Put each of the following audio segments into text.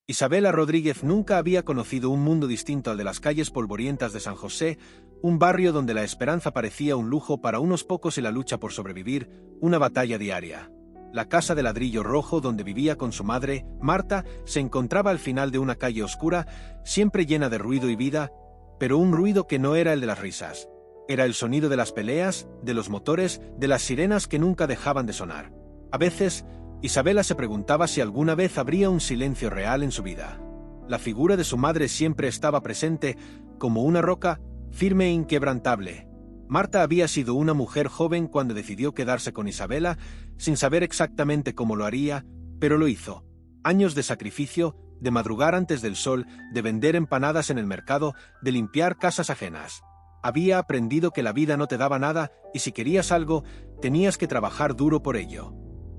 Isabela Rodríguez nunca había conocido un mundo distinto al de las calles polvorientas de San José, un barrio donde la esperanza parecía un lujo para unos pocos y la lucha por sobrevivir, una batalla diaria. La casa de ladrillo rojo donde vivía con su madre, Marta, se encontraba al final de una calle oscura, siempre llena de ruido y vida, pero un ruido que no era el de las risas. Era el sonido de las peleas, de los motores, de las sirenas que nunca dejaban de sonar. A veces, Isabela se preguntaba si alguna vez habría un silencio real en su vida. La figura de su madre siempre estaba presente, como una roca, firme e inquebrantable. Marta había sido una mujer joven cuando decidió quedarse con Isabela, sin saber exactamente cómo lo haría, pero lo hizo. Años de sacrificio, de madrugar antes del sol, de vender empanadas en el mercado, de limpiar casas ajenas. Había aprendido que la vida no te daba nada y si querías algo, tenías que trabajar duro por ello.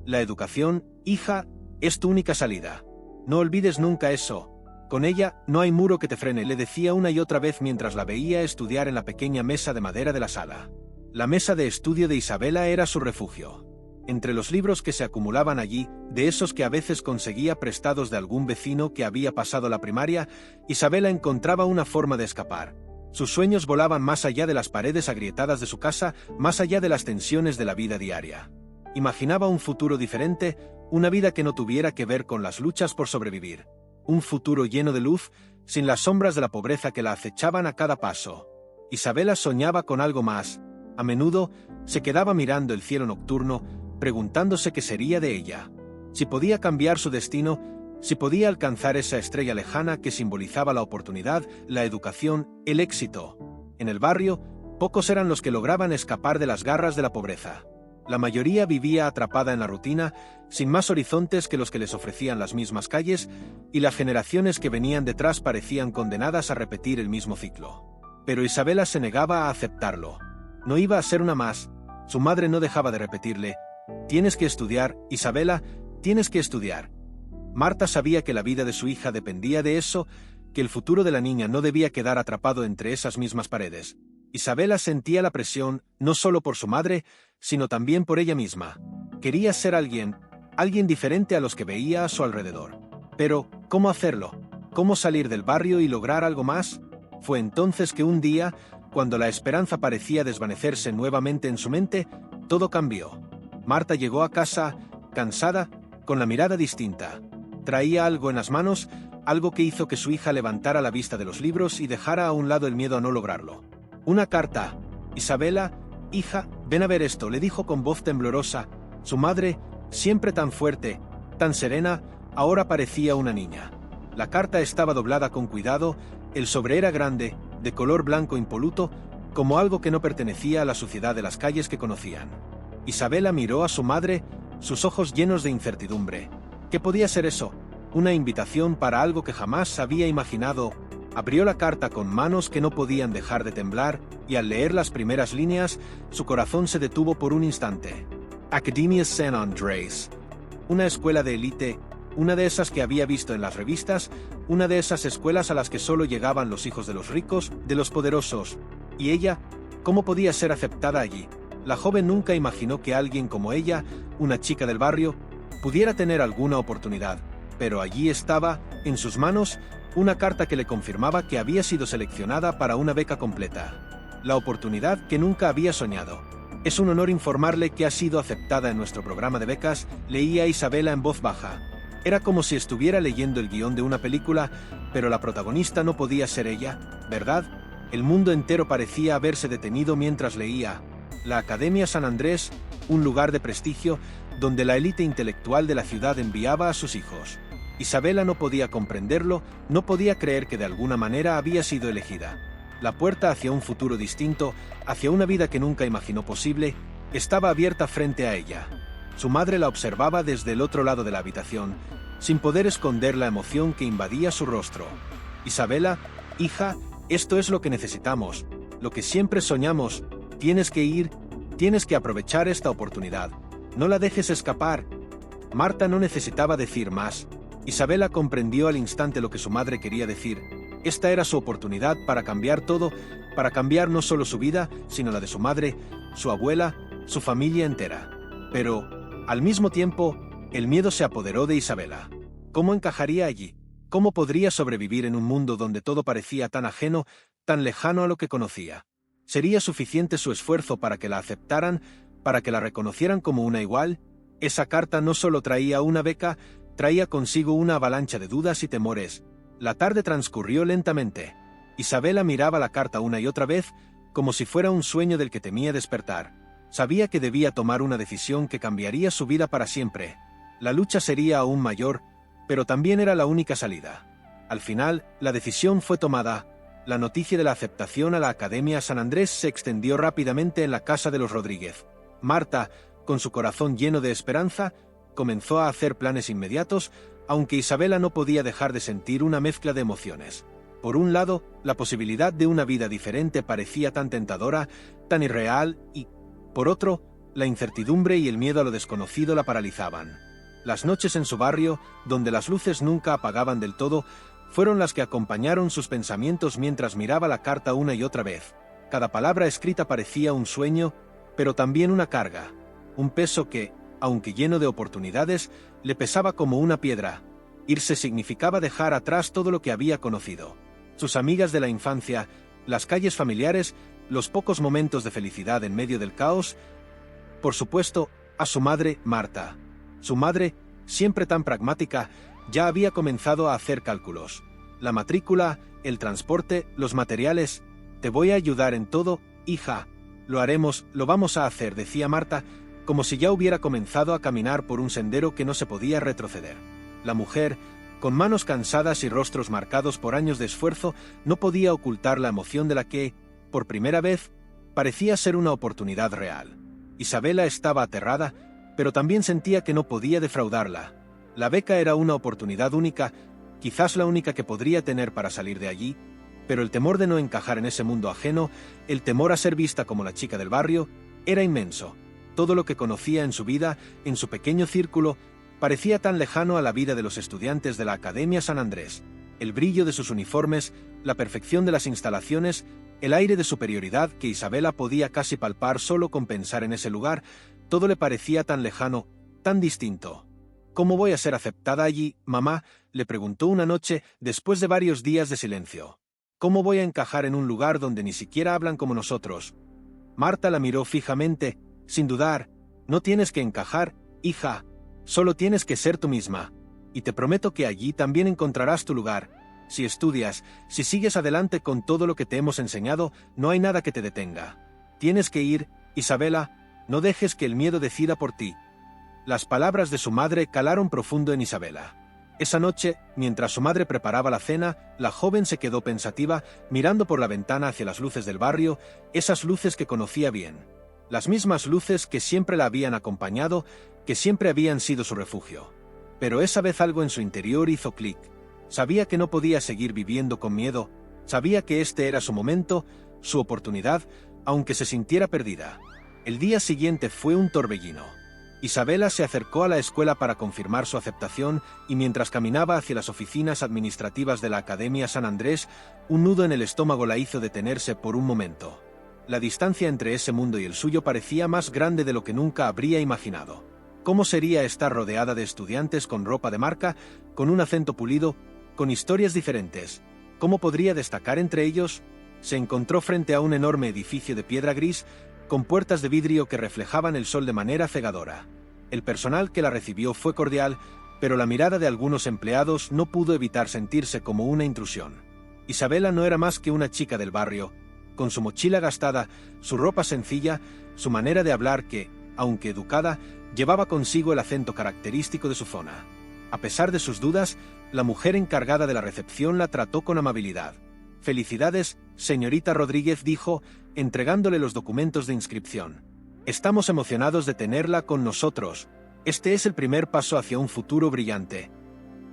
La educación, hija, es tu única salida. No olvides nunca eso. Con ella, no hay muro que te frene, le decía una y otra vez mientras la veía estudiar en la pequeña mesa de madera de la sala. La mesa de estudio de Isabela era su refugio. Entre los libros que se acumulaban allí, de esos que a veces conseguía prestados de algún vecino que había pasado la primaria, Isabela encontraba una forma de escapar. Sus sueños volaban más allá de las paredes agrietadas de su casa, más allá de las tensiones de la vida diaria. Imaginaba un futuro diferente, una vida que no tuviera que ver con las luchas por sobrevivir. Un futuro lleno de luz, sin las sombras de la pobreza que la acechaban a cada paso. Isabela soñaba con algo más. A menudo, se quedaba mirando el cielo nocturno, preguntándose qué sería de ella. Si podía cambiar su destino, si podía alcanzar esa estrella lejana que simbolizaba la oportunidad, la educación, el éxito. En el barrio, pocos eran los que lograban escapar de las garras de la pobreza. La mayoría vivía atrapada en la rutina, sin más horizontes que los que les ofrecían las mismas calles, y las generaciones que venían detrás parecían condenadas a repetir el mismo ciclo. Pero Isabela se negaba a aceptarlo. No iba a ser una más. Su madre no dejaba de repetirle: «Tienes que estudiar, Isabela, tienes que estudiar». Marta sabía que la vida de su hija dependía de eso, que el futuro de la niña no debía quedar atrapado entre esas mismas paredes. Isabela sentía la presión, no solo por su madre, sino también por ella misma. Quería ser alguien diferente a los que veía a su alrededor. Pero, ¿cómo hacerlo? ¿Cómo salir del barrio y lograr algo más? Fue entonces que un día, cuando la esperanza parecía desvanecerse nuevamente en su mente, todo cambió. Marta llegó a casa, cansada, con la mirada distinta. Traía algo en las manos, algo que hizo que su hija levantara la vista de los libros y dejara a un lado el miedo a no lograrlo. Una carta. «Isabela, hija, ven a ver esto», le dijo con voz temblorosa. Su madre, siempre tan fuerte, tan serena, ahora parecía una niña. La carta estaba doblada con cuidado, el sobre era grande, de color blanco impoluto, como algo que no pertenecía a la suciedad de las calles que conocían. Isabela miró a su madre, sus ojos llenos de incertidumbre. ¿Qué podía ser eso? Una invitación para algo que jamás había imaginado. Abrió la carta con manos que no podían dejar de temblar, y al leer las primeras líneas, su corazón se detuvo por un instante. Academia St. Andrés. Una escuela de élite, una de esas que había visto en las revistas, una de esas escuelas a las que solo llegaban los hijos de los ricos, de los poderosos. ¿Y ella? ¿Cómo podía ser aceptada allí? La joven nunca imaginó que alguien como ella, una chica del barrio, pudiera tener alguna oportunidad. Pero allí estaba, en sus manos, una carta que le confirmaba que había sido seleccionada para una beca completa. La oportunidad que nunca había soñado. «Es un honor informarle que ha sido aceptada en nuestro programa de becas», leía Isabela en voz baja. Era como si estuviera leyendo el guión de una película, pero la protagonista no podía ser ella, ¿verdad? El mundo entero parecía haberse detenido mientras leía. La Academia San Andrés, un lugar de prestigio, donde la élite intelectual de la ciudad enviaba a sus hijos. Isabela no podía comprenderlo, no podía creer que de alguna manera había sido elegida. La puerta hacia un futuro distinto, hacia una vida que nunca imaginó posible, estaba abierta frente a ella. Su madre la observaba desde el otro lado de la habitación, sin poder esconder la emoción que invadía su rostro. «Isabela, hija, esto es lo que necesitamos, lo que siempre soñamos. Tienes que ir, tienes que aprovechar esta oportunidad. No la dejes escapar». Marta no necesitaba decir más. Isabela comprendió al instante lo que su madre quería decir. Esta era su oportunidad para cambiar todo, para cambiar no solo su vida, sino la de su madre, su abuela, su familia entera. Pero, al mismo tiempo, el miedo se apoderó de Isabela. ¿Cómo encajaría allí? ¿Cómo podría sobrevivir en un mundo donde todo parecía tan ajeno, tan lejano a lo que conocía? ¿Sería suficiente su esfuerzo para que la aceptaran, para que la reconocieran como una igual? Esa carta no solo traía una beca, traía consigo una avalancha de dudas y temores. La tarde transcurrió lentamente. Isabela miraba la carta una y otra vez, como si fuera un sueño del que temía despertar. Sabía que debía tomar una decisión que cambiaría su vida para siempre. La lucha sería aún mayor, pero también era la única salida. Al final, la decisión fue tomada. La noticia de la aceptación a la Academia San Andrés se extendió rápidamente en la casa de los Rodríguez. Marta, con su corazón lleno de esperanza, comenzó a hacer planes inmediatos, aunque Isabela no podía dejar de sentir una mezcla de emociones. Por un lado, la posibilidad de una vida diferente parecía tan tentadora, tan irreal y, por otro, la incertidumbre y el miedo a lo desconocido la paralizaban. Las noches en su barrio, donde las luces nunca apagaban del todo, fueron las que acompañaron sus pensamientos mientras miraba la carta una y otra vez. Cada palabra escrita parecía un sueño, pero también una carga, un peso que, aunque lleno de oportunidades, le pesaba como una piedra. Irse significaba dejar atrás todo lo que había conocido. Sus amigas de la infancia, las calles familiares, los pocos momentos de felicidad en medio del caos. Por supuesto, a su madre, Marta. Su madre, siempre tan pragmática, ya había comenzado a hacer cálculos. La matrícula, el transporte, los materiales. «Te voy a ayudar en todo, hija. Lo haremos, lo vamos a hacer», decía Marta, como si ya hubiera comenzado a caminar por un sendero que no se podía retroceder. La mujer, con manos cansadas y rostros marcados por años de esfuerzo, no podía ocultar la emoción de la que, por primera vez, parecía ser una oportunidad real. Isabela estaba aterrada, pero también sentía que no podía defraudarla. La beca era una oportunidad única, quizás la única que podría tener para salir de allí, pero el temor de no encajar en ese mundo ajeno, el temor a ser vista como la chica del barrio, era inmenso. Todo lo que conocía en su vida, en su pequeño círculo, parecía tan lejano a la vida de los estudiantes de la Academia San Andrés. El brillo de sus uniformes, la perfección de las instalaciones, el aire de superioridad que Isabela podía casi palpar solo con pensar en ese lugar, todo le parecía tan lejano, tan distinto. «¿Cómo voy a ser aceptada allí, mamá?», le preguntó una noche después de varios días de silencio. «¿Cómo voy a encajar en un lugar donde ni siquiera hablan como nosotros?». Marta la miró fijamente, sin dudar. «No tienes que encajar, hija. Solo tienes que ser tú misma. Y te prometo que allí también encontrarás tu lugar. Si estudias, si sigues adelante con todo lo que te hemos enseñado, no hay nada que te detenga. Tienes que ir, Isabela, no dejes que el miedo decida por ti». Las palabras de su madre calaron profundo en Isabela. Esa noche, mientras su madre preparaba la cena, la joven se quedó pensativa, mirando por la ventana hacia las luces del barrio, esas luces que conocía bien. Las mismas luces que siempre la habían acompañado, que siempre habían sido su refugio. Pero esa vez algo en su interior hizo clic. Sabía que no podía seguir viviendo con miedo, sabía que este era su momento, su oportunidad, aunque se sintiera perdida. El día siguiente fue un torbellino. Isabela se acercó a la escuela para confirmar su aceptación y mientras caminaba hacia las oficinas administrativas de la Academia San Andrés, un nudo en el estómago la hizo detenerse por un momento. La distancia entre ese mundo y el suyo parecía más grande de lo que nunca habría imaginado. ¿Cómo sería estar rodeada de estudiantes con ropa de marca, con un acento pulido, con historias diferentes? ¿Cómo podría destacar entre ellos? Se encontró frente a un enorme edificio de piedra gris, con puertas de vidrio que reflejaban el sol de manera cegadora. El personal que la recibió fue cordial, pero la mirada de algunos empleados no pudo evitar sentirse como una intrusión. Isabela no era más que una chica del barrio, con su mochila gastada, su ropa sencilla, su manera de hablar que, aunque educada, llevaba consigo el acento característico de su zona. A pesar de sus dudas, la mujer encargada de la recepción la trató con amabilidad. «Felicidades, señorita Rodríguez», dijo, entregándole los documentos de inscripción. «Estamos emocionados de tenerla con nosotros. Este es el primer paso hacia un futuro brillante».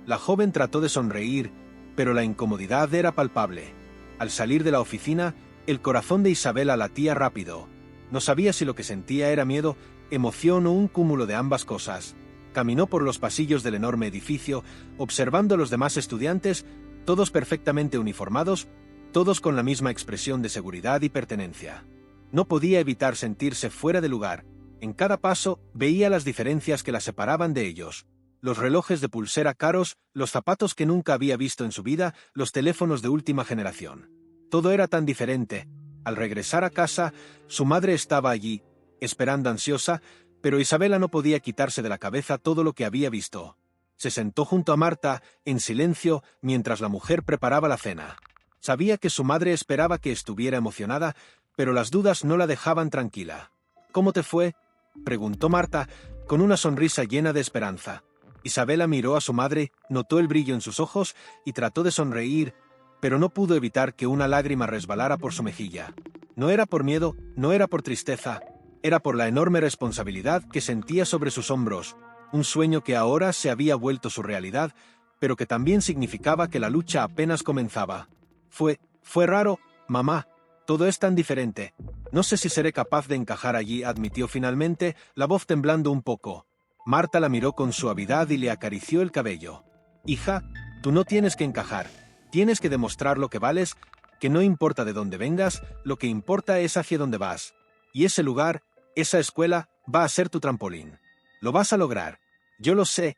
La joven trató de sonreír, pero la incomodidad era palpable. Al salir de la oficina, el corazón de Isabela latía rápido. No sabía si lo que sentía era miedo, emoción o un cúmulo de ambas cosas. Caminó por los pasillos del enorme edificio, observando a los demás estudiantes, todos perfectamente uniformados, todos con la misma expresión de seguridad y pertenencia. No podía evitar sentirse fuera de lugar. En cada paso veía las diferencias que la separaban de ellos. Los relojes de pulsera caros, los zapatos que nunca había visto en su vida, los teléfonos de última generación. Todo era tan diferente. Al regresar a casa, su madre estaba allí, esperando ansiosa, pero Isabela no podía quitarse de la cabeza todo lo que había visto. Se sentó junto a Marta, en silencio, mientras la mujer preparaba la cena. Sabía que su madre esperaba que estuviera emocionada, pero las dudas no la dejaban tranquila. «¿Cómo te fue?», preguntó Marta, con una sonrisa llena de esperanza. Isabela miró a su madre, notó el brillo en sus ojos y trató de sonreír, pero no pudo evitar que una lágrima resbalara por su mejilla. No era por miedo, no era por tristeza, era por la enorme responsabilidad que sentía sobre sus hombros, un sueño que ahora se había vuelto su realidad, pero que también significaba que la lucha apenas comenzaba. Fue raro, mamá. Todo es tan diferente. No sé si seré capaz de encajar allí, admitió finalmente, la voz temblando un poco. Marta la miró con suavidad y le acarició el cabello. Hija, tú no tienes que encajar. Tienes que demostrar lo que vales, que no importa de dónde vengas, lo que importa es hacia dónde vas. Y ese lugar, esa escuela, va a ser tu trampolín. Lo vas a lograr. Yo lo sé.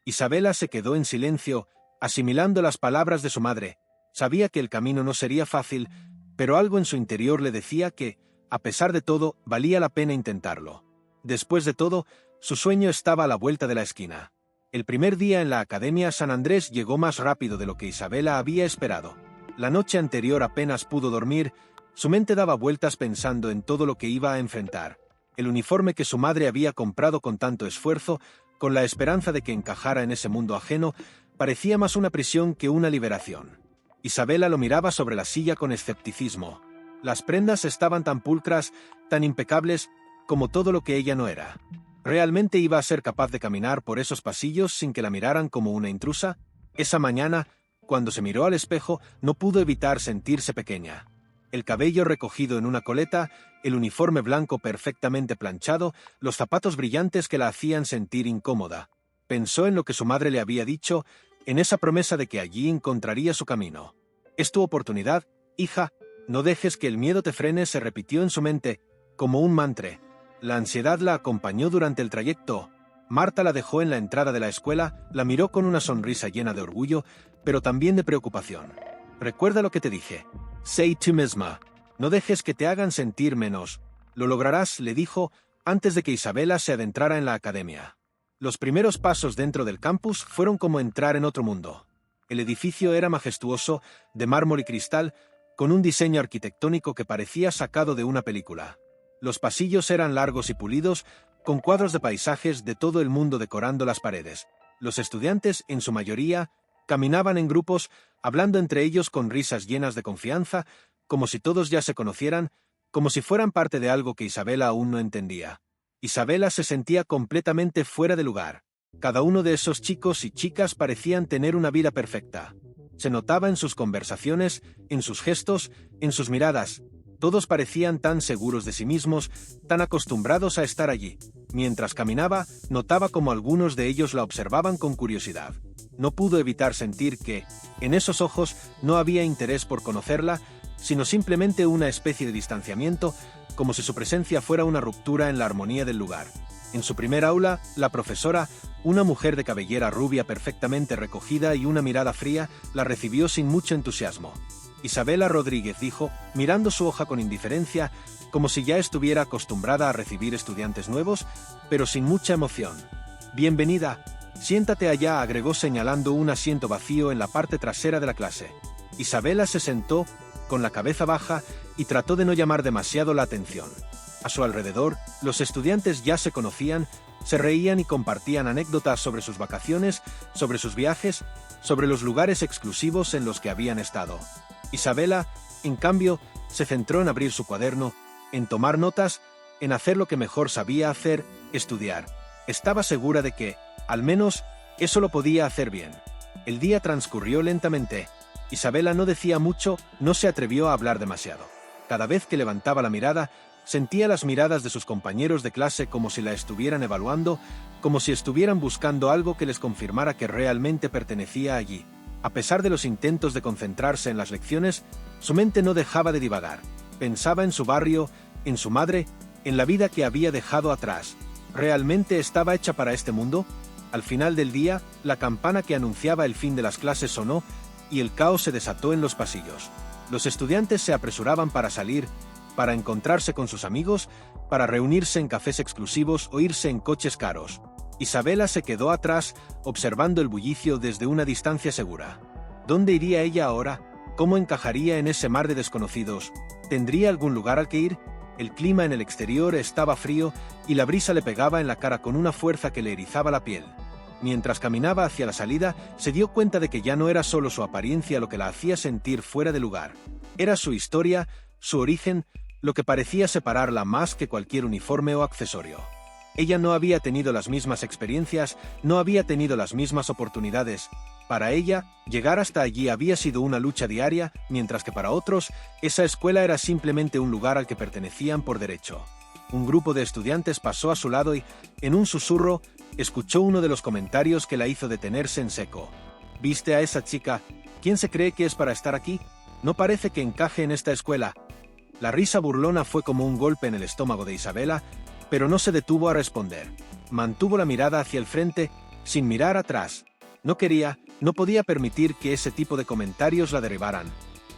Isabela se quedó en silencio, asimilando las palabras de su madre. Sabía que el camino no sería fácil, pero algo en su interior le decía que, a pesar de todo, valía la pena intentarlo. Después de todo, su sueño estaba a la vuelta de la esquina. El primer día en la Academia San Andrés llegó más rápido de lo que Isabela había esperado. La noche anterior apenas pudo dormir, su mente daba vueltas pensando en todo lo que iba a enfrentar. El uniforme que su madre había comprado con tanto esfuerzo, con la esperanza de que encajara en ese mundo ajeno, parecía más una prisión que una liberación. Isabela lo miraba sobre la silla con escepticismo. Las prendas estaban tan pulcras, tan impecables, como todo lo que ella no era. ¿Realmente iba a ser capaz de caminar por esos pasillos sin que la miraran como una intrusa? Esa mañana, cuando se miró al espejo, no pudo evitar sentirse pequeña. El cabello recogido en una coleta, el uniforme blanco perfectamente planchado, los zapatos brillantes que la hacían sentir incómoda. Pensó en lo que su madre le había dicho, en esa promesa de que allí encontraría su camino. «Es tu oportunidad, hija, no dejes que el miedo te frene», se repitió en su mente, como un mantra. La ansiedad la acompañó durante el trayecto. Marta la dejó en la entrada de la escuela, la miró con una sonrisa llena de orgullo, pero también de preocupación. «Recuerda lo que te dije. Sé tú misma. No dejes que te hagan sentir menos. Lo lograrás», le dijo, antes de que Isabela se adentrara en la academia. Los primeros pasos dentro del campus fueron como entrar en otro mundo. El edificio era majestuoso, de mármol y cristal, con un diseño arquitectónico que parecía sacado de una película. Los pasillos eran largos y pulidos, con cuadros de paisajes de todo el mundo decorando las paredes. Los estudiantes, en su mayoría, caminaban en grupos, hablando entre ellos con risas llenas de confianza, como si todos ya se conocieran, como si fueran parte de algo que Isabela aún no entendía. Isabela se sentía completamente fuera de lugar. Cada uno de esos chicos y chicas parecían tener una vida perfecta. Se notaba en sus conversaciones, en sus gestos, en sus miradas. Todos parecían tan seguros de sí mismos, tan acostumbrados a estar allí. Mientras caminaba, notaba como algunos de ellos la observaban con curiosidad. No pudo evitar sentir que, en esos ojos, no había interés por conocerla, sino simplemente una especie de distanciamiento, como si su presencia fuera una ruptura en la armonía del lugar. En su primer aula, la profesora, una mujer de cabellera rubia perfectamente recogida y una mirada fría, la recibió sin mucho entusiasmo. Isabela Rodríguez dijo, mirando su hoja con indiferencia, como si ya estuviera acostumbrada a recibir estudiantes nuevos, pero sin mucha emoción. «Bienvenida. Siéntate allá», agregó señalando un asiento vacío en la parte trasera de la clase. Isabela se sentó, con la cabeza baja, y trató de no llamar demasiado la atención. A su alrededor, los estudiantes ya se conocían, se reían y compartían anécdotas sobre sus vacaciones, sobre sus viajes, sobre los lugares exclusivos en los que habían estado. Isabela, en cambio, se centró en abrir su cuaderno, en tomar notas, en hacer lo que mejor sabía hacer, estudiar. Estaba segura de que, al menos, eso lo podía hacer bien. El día transcurrió lentamente. Isabela no decía mucho, no se atrevió a hablar demasiado. Cada vez que levantaba la mirada, sentía las miradas de sus compañeros de clase como si la estuvieran evaluando, como si estuvieran buscando algo que les confirmara que realmente pertenecía allí. A pesar de los intentos de concentrarse en las lecciones, su mente no dejaba de divagar. Pensaba en su barrio, en su madre, en la vida que había dejado atrás. ¿Realmente estaba hecha para este mundo? Al final del día, la campana que anunciaba el fin de las clases sonó y el caos se desató en los pasillos. Los estudiantes se apresuraban para salir, para encontrarse con sus amigos, para reunirse en cafés exclusivos o irse en coches caros. Isabela se quedó atrás, observando el bullicio desde una distancia segura. ¿Dónde iría ella ahora? ¿Cómo encajaría en ese mar de desconocidos? ¿Tendría algún lugar al que ir? El clima en el exterior estaba frío y la brisa le pegaba en la cara con una fuerza que le erizaba la piel. Mientras caminaba hacia la salida, se dio cuenta de que ya no era solo su apariencia lo que la hacía sentir fuera de lugar. Era su historia, su origen, lo que parecía separarla más que cualquier uniforme o accesorio. Ella no había tenido las mismas experiencias, no había tenido las mismas oportunidades. Para ella, llegar hasta allí había sido una lucha diaria, mientras que para otros, esa escuela era simplemente un lugar al que pertenecían por derecho. Un grupo de estudiantes pasó a su lado y, en un susurro, escuchó uno de los comentarios que la hizo detenerse en seco. ¿Viste a esa chica? ¿Quién se cree que es para estar aquí? No parece que encaje en esta escuela. La risa burlona fue como un golpe en el estómago de Isabela, pero no se detuvo a responder. Mantuvo la mirada hacia el frente, sin mirar atrás. No podía permitir que ese tipo de comentarios la derribaran.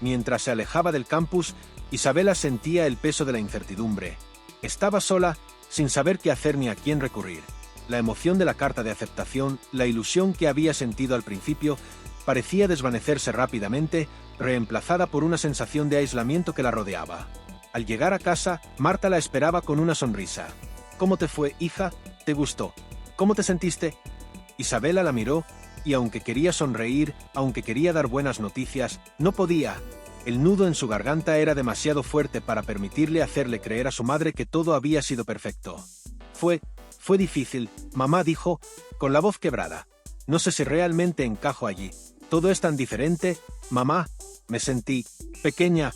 Mientras se alejaba del campus, Isabela sentía el peso de la incertidumbre. Estaba sola, sin saber qué hacer ni a quién recurrir. La emoción de la carta de aceptación, la ilusión que había sentido al principio, parecía desvanecerse rápidamente, reemplazada por una sensación de aislamiento que la rodeaba. Al llegar a casa, Marta la esperaba con una sonrisa. ¿Cómo te fue, hija? ¿Te gustó? ¿Cómo te sentiste? Isabela la miró, y aunque quería sonreír, aunque quería dar buenas noticias, no podía. El nudo en su garganta era demasiado fuerte para permitirle hacerle creer a su madre que todo había sido perfecto. Fue difícil, mamá dijo, con la voz quebrada. No sé si realmente encajo allí. Todo es tan diferente, mamá. Me sentí pequeña.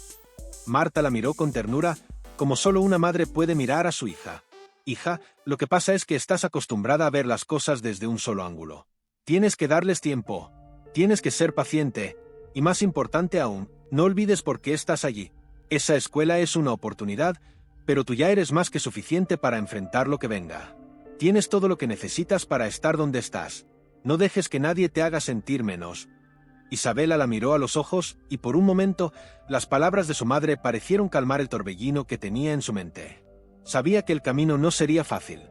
Marta la miró con ternura, como solo una madre puede mirar a su hija. Hija, lo que pasa es que estás acostumbrada a ver las cosas desde un solo ángulo. Tienes que darles tiempo. Tienes que ser paciente. Y más importante aún, no olvides por qué estás allí. Esa escuela es una oportunidad, pero tú ya eres más que suficiente para enfrentar lo que venga. Tienes todo lo que necesitas para estar donde estás. No dejes que nadie te haga sentir menos. Isabela la miró a los ojos, y por un momento, las palabras de su madre parecieron calmar el torbellino que tenía en su mente. Sabía que el camino no sería fácil.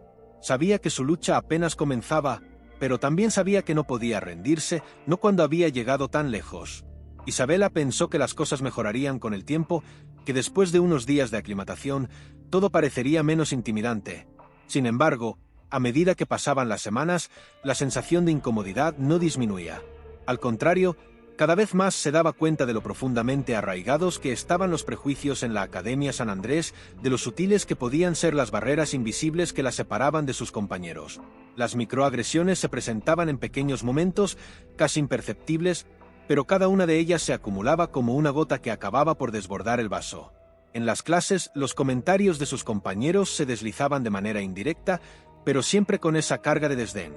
Sabía que su lucha apenas comenzaba, pero también sabía que no podía rendirse, no cuando había llegado tan lejos. Isabela pensó que las cosas mejorarían con el tiempo, que después de unos días de aclimatación, todo parecería menos intimidante. Sin embargo, a medida que pasaban las semanas, la sensación de incomodidad no disminuía. Al contrario, cada vez más se daba cuenta de lo profundamente arraigados que estaban los prejuicios en la Academia San Andrés, de lo sutiles que podían ser las barreras invisibles que la separaban de sus compañeros. Las microagresiones se presentaban en pequeños momentos, casi imperceptibles, pero cada una de ellas se acumulaba como una gota que acababa por desbordar el vaso. En las clases, los comentarios de sus compañeros se deslizaban de manera indirecta, pero siempre con esa carga de desdén.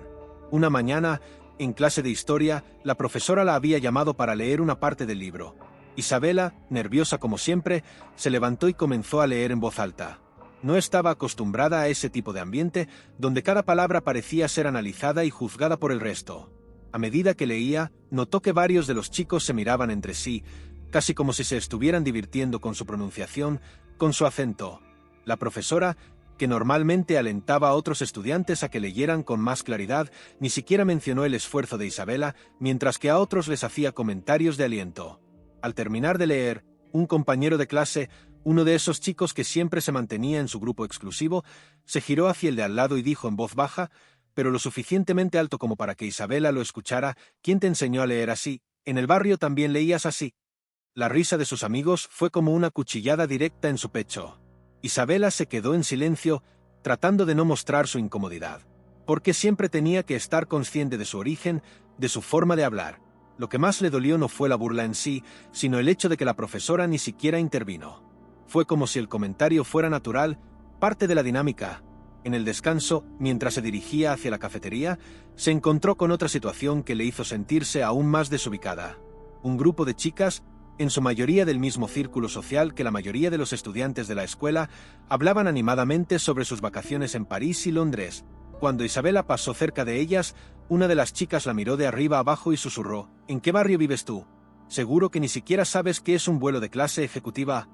Una mañana, en clase de historia, la profesora la había llamado para leer una parte del libro. Isabela, nerviosa como siempre, se levantó y comenzó a leer en voz alta. No estaba acostumbrada a ese tipo de ambiente, donde cada palabra parecía ser analizada y juzgada por el resto. A medida que leía, notó que varios de los chicos se miraban entre sí, casi como si se estuvieran divirtiendo con su pronunciación, con su acento. La profesora, que normalmente alentaba a otros estudiantes a que leyeran con más claridad, ni siquiera mencionó el esfuerzo de Isabela, mientras que a otros les hacía comentarios de aliento. Al terminar de leer, un compañero de clase, uno de esos chicos que siempre se mantenía en su grupo exclusivo, se giró hacia el de al lado y dijo en voz baja, pero lo suficientemente alto como para que Isabela lo escuchara: ¿Quién te enseñó a leer así? ¿En el barrio también leías así? La risa de sus amigos fue como una cuchillada directa en su pecho. Isabela se quedó en silencio, tratando de no mostrar su incomodidad. Porque siempre tenía que estar consciente de su origen, de su forma de hablar. Lo que más le dolió no fue la burla en sí, sino el hecho de que la profesora ni siquiera intervino. Fue como si el comentario fuera natural, parte de la dinámica. En el descanso, mientras se dirigía hacia la cafetería, se encontró con otra situación que le hizo sentirse aún más desubicada. Un grupo de chicas, en su mayoría del mismo círculo social que la mayoría de los estudiantes de la escuela, hablaban animadamente sobre sus vacaciones en París y Londres. Cuando Isabela pasó cerca de ellas, una de las chicas la miró de arriba abajo y susurró: «¿En qué barrio vives tú? Seguro que ni siquiera sabes qué es un vuelo de clase ejecutiva».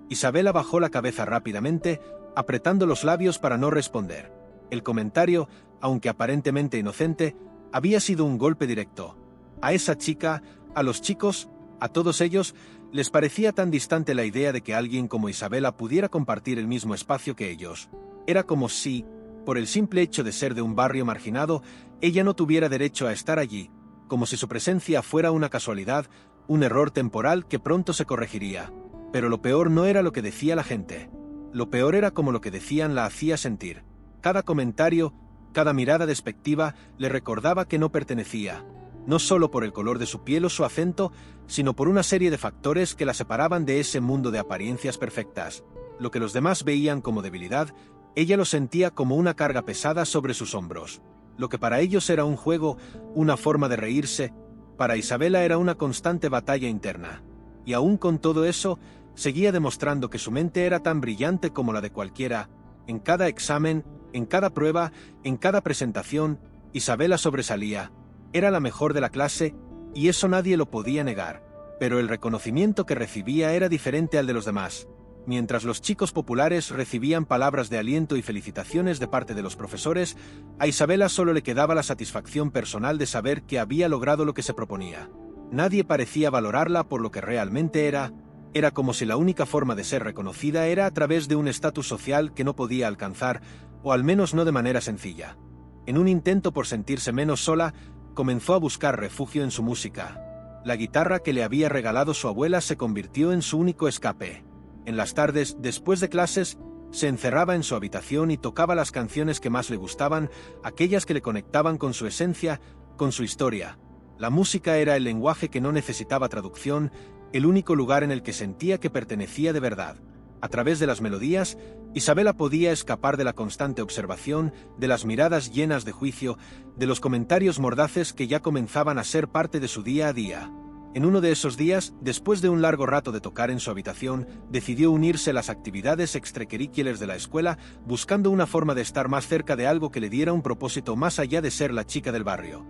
Isabela bajó la cabeza rápidamente, apretando los labios para no responder. El comentario, aunque aparentemente inocente, había sido un golpe directo. A esa chica, a los chicos, a todos ellos, les parecía tan distante la idea de que alguien como Isabela pudiera compartir el mismo espacio que ellos. Era como si, por el simple hecho de ser de un barrio marginado, ella no tuviera derecho a estar allí, como si su presencia fuera una casualidad, un error temporal que pronto se corregiría. Pero lo peor no era lo que decía la gente. Lo peor era cómo lo que decían la hacía sentir. Cada comentario, cada mirada despectiva le recordaba que no pertenecía, no solo por el color de su piel o su acento, sino por una serie de factores que la separaban de ese mundo de apariencias perfectas. Lo que los demás veían como debilidad, ella lo sentía como una carga pesada sobre sus hombros. Lo que para ellos era un juego, una forma de reírse, para Isabela era una constante batalla interna. Y aún con todo eso, seguía demostrando que su mente era tan brillante como la de cualquiera. En cada examen, en cada prueba, en cada presentación, Isabela sobresalía. Era la mejor de la clase, y eso nadie lo podía negar. Pero el reconocimiento que recibía era diferente al de los demás. Mientras los chicos populares recibían palabras de aliento y felicitaciones de parte de los profesores, a Isabela solo le quedaba la satisfacción personal de saber que había logrado lo que se proponía. Nadie parecía valorarla por lo que realmente era. Era como si la única forma de ser reconocida era a través de un estatus social que no podía alcanzar, o al menos no de manera sencilla. En un intento por sentirse menos sola, comenzó a buscar refugio en su música. La guitarra que le había regalado su abuela se convirtió en su único escape. En las tardes, después de clases, se encerraba en su habitación y tocaba las canciones que más le gustaban, aquellas que le conectaban con su esencia, con su historia. La música era el lenguaje que no necesitaba traducción, el único lugar en el que sentía que pertenecía de verdad. A través de las melodías, Isabela podía escapar de la constante observación, de las miradas llenas de juicio, de los comentarios mordaces que ya comenzaban a ser parte de su día a día. En uno de esos días, después de un largo rato de tocar en su habitación, decidió unirse a las actividades extracurriculares de la escuela, buscando una forma de estar más cerca de algo que le diera un propósito más allá de ser la chica del barrio.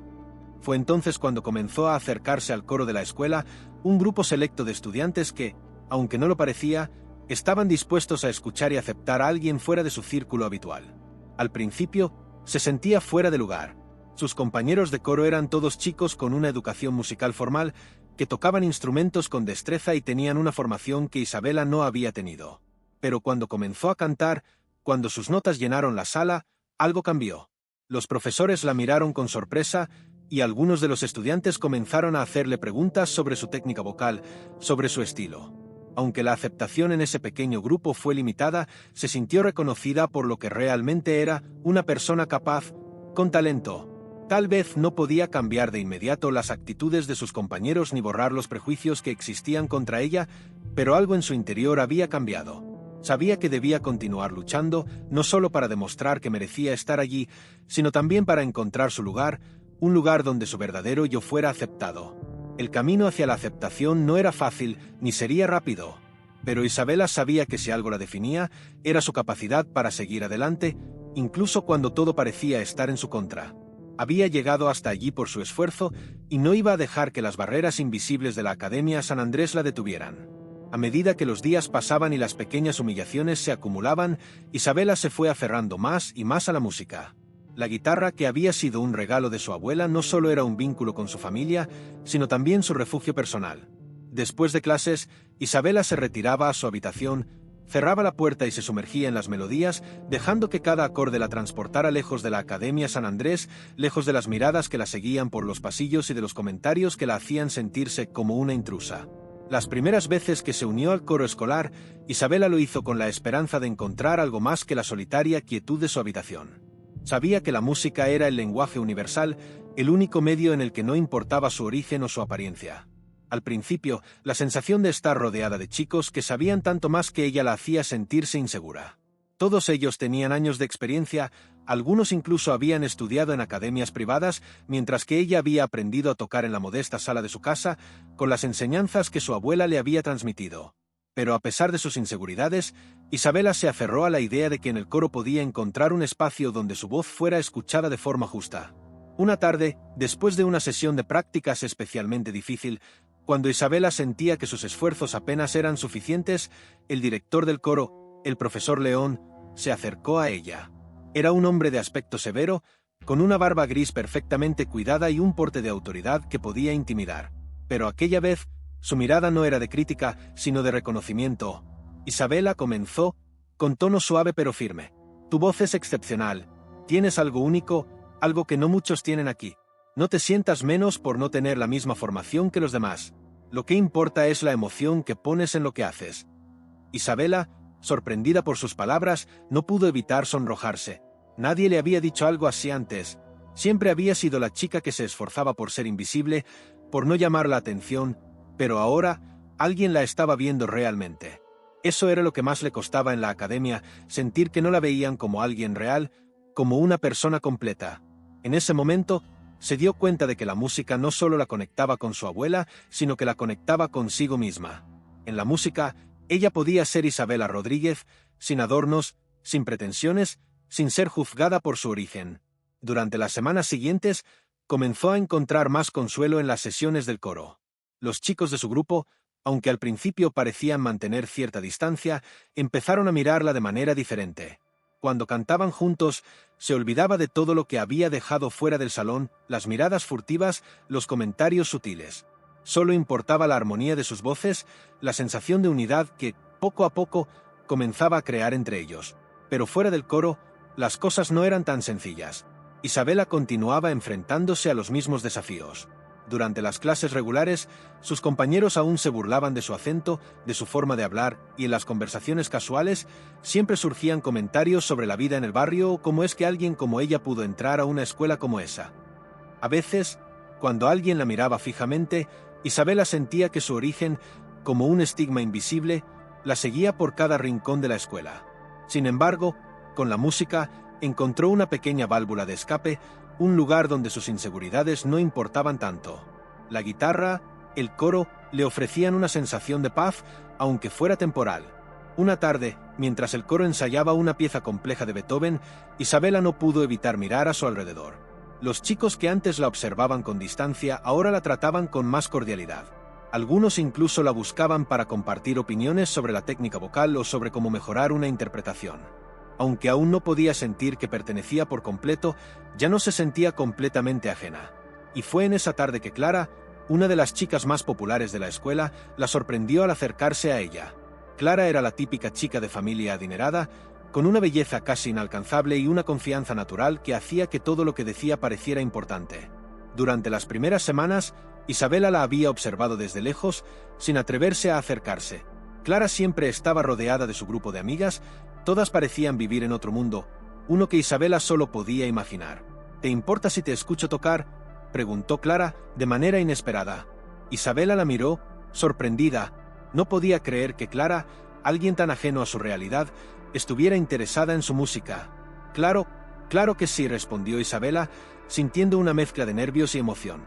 Fue entonces cuando comenzó a acercarse al coro de la escuela, un grupo selecto de estudiantes que, aunque no lo parecía, estaban dispuestos a escuchar y aceptar a alguien fuera de su círculo habitual. Al principio, se sentía fuera de lugar. Sus compañeros de coro eran todos chicos con una educación musical formal, que tocaban instrumentos con destreza y tenían una formación que Isabela no había tenido. Pero cuando comenzó a cantar, cuando sus notas llenaron la sala, algo cambió. Los profesores la miraron con sorpresa, y algunos de los estudiantes comenzaron a hacerle preguntas sobre su técnica vocal, sobre su estilo. Aunque la aceptación en ese pequeño grupo fue limitada, se sintió reconocida por lo que realmente era, una persona capaz, con talento. Tal vez no podía cambiar de inmediato las actitudes de sus compañeros ni borrar los prejuicios que existían contra ella, pero algo en su interior había cambiado. Sabía que debía continuar luchando, no solo para demostrar que merecía estar allí, sino también para encontrar su lugar, un lugar donde su verdadero yo fuera aceptado. El camino hacia la aceptación no era fácil ni sería rápido, pero Isabela sabía que si algo la definía, era su capacidad para seguir adelante, incluso cuando todo parecía estar en su contra. Había llegado hasta allí por su esfuerzo y no iba a dejar que las barreras invisibles de la Academia San Andrés la detuvieran. A medida que los días pasaban y las pequeñas humillaciones se acumulaban, Isabela se fue aferrando más y más a la música. La guitarra, que había sido un regalo de su abuela, no solo era un vínculo con su familia, sino también su refugio personal. Después de clases, Isabela se retiraba a su habitación, cerraba la puerta y se sumergía en las melodías, dejando que cada acorde la transportara lejos de la Academia San Andrés, lejos de las miradas que la seguían por los pasillos y de los comentarios que la hacían sentirse como una intrusa. Las primeras veces que se unió al coro escolar, Isabela lo hizo con la esperanza de encontrar algo más que la solitaria quietud de su habitación. Sabía que la música era el lenguaje universal, el único medio en el que no importaba su origen o su apariencia. Al principio, la sensación de estar rodeada de chicos que sabían tanto más que ella la hacía sentirse insegura. Todos ellos tenían años de experiencia, algunos incluso habían estudiado en academias privadas, mientras que ella había aprendido a tocar en la modesta sala de su casa, con las enseñanzas que su abuela le había transmitido. Pero a pesar de sus inseguridades, Isabela se aferró a la idea de que en el coro podía encontrar un espacio donde su voz fuera escuchada de forma justa. Una tarde, después de una sesión de prácticas especialmente difícil, cuando Isabela sentía que sus esfuerzos apenas eran suficientes, el director del coro, el profesor León, se acercó a ella. Era un hombre de aspecto severo, con una barba gris perfectamente cuidada y un porte de autoridad que podía intimidar. Pero aquella vez, su mirada no era de crítica, sino de reconocimiento. Isabela comenzó, con tono suave pero firme. Tu voz es excepcional. Tienes algo único, algo que no muchos tienen aquí. No te sientas menos por no tener la misma formación que los demás. Lo que importa es la emoción que pones en lo que haces. Isabela, sorprendida por sus palabras, no pudo evitar sonrojarse. Nadie le había dicho algo así antes. Siempre había sido la chica que se esforzaba por ser invisible, por no llamar la atención, pero ahora alguien la estaba viendo realmente. Eso era lo que más le costaba en la academia, sentir que no la veían como alguien real, como una persona completa. En ese momento, se dio cuenta de que la música no solo la conectaba con su abuela, sino que la conectaba consigo misma. En la música, ella podía ser Isabela Rodríguez, sin adornos, sin pretensiones, sin ser juzgada por su origen. Durante las semanas siguientes, comenzó a encontrar más consuelo en las sesiones del coro. Los chicos de su grupo, aunque al principio parecían mantener cierta distancia, empezaron a mirarla de manera diferente. Cuando cantaban juntos, se olvidaba de todo lo que había dejado fuera del salón, las miradas furtivas, los comentarios sutiles. Solo importaba la armonía de sus voces, la sensación de unidad que, poco a poco, comenzaba a crear entre ellos. Pero fuera del coro, las cosas no eran tan sencillas. Isabela continuaba enfrentándose a los mismos desafíos. Durante las clases regulares, sus compañeros aún se burlaban de su acento, de su forma de hablar, y en las conversaciones casuales siempre surgían comentarios sobre la vida en el barrio o cómo es que alguien como ella pudo entrar a una escuela como esa. A veces, cuando alguien la miraba fijamente, Isabela sentía que su origen, como un estigma invisible, la seguía por cada rincón de la escuela. Sin embargo, con la música, encontró una pequeña válvula de escape, un lugar donde sus inseguridades no importaban tanto. La guitarra, el coro, le ofrecían una sensación de paz, aunque fuera temporal. Una tarde, mientras el coro ensayaba una pieza compleja de Beethoven, Isabela no pudo evitar mirar a su alrededor. Los chicos que antes la observaban con distancia ahora la trataban con más cordialidad. Algunos incluso la buscaban para compartir opiniones sobre la técnica vocal o sobre cómo mejorar una interpretación. Aunque aún no podía sentir que pertenecía por completo, ya no se sentía completamente ajena. Y fue en esa tarde que Clara, una de las chicas más populares de la escuela, la sorprendió al acercarse a ella. Clara era la típica chica de familia adinerada, con una belleza casi inalcanzable y una confianza natural que hacía que todo lo que decía pareciera importante. Durante las primeras semanas, Isabela la había observado desde lejos, sin atreverse a acercarse. Clara siempre estaba rodeada de su grupo de amigas. Todas parecían vivir en otro mundo, uno que Isabela solo podía imaginar. ¿Te importa si te escucho tocar?, preguntó Clara, de manera inesperada. Isabela la miró, sorprendida. No podía creer que Clara, alguien tan ajeno a su realidad, estuviera interesada en su música. Claro que sí, respondió Isabela, sintiendo una mezcla de nervios y emoción.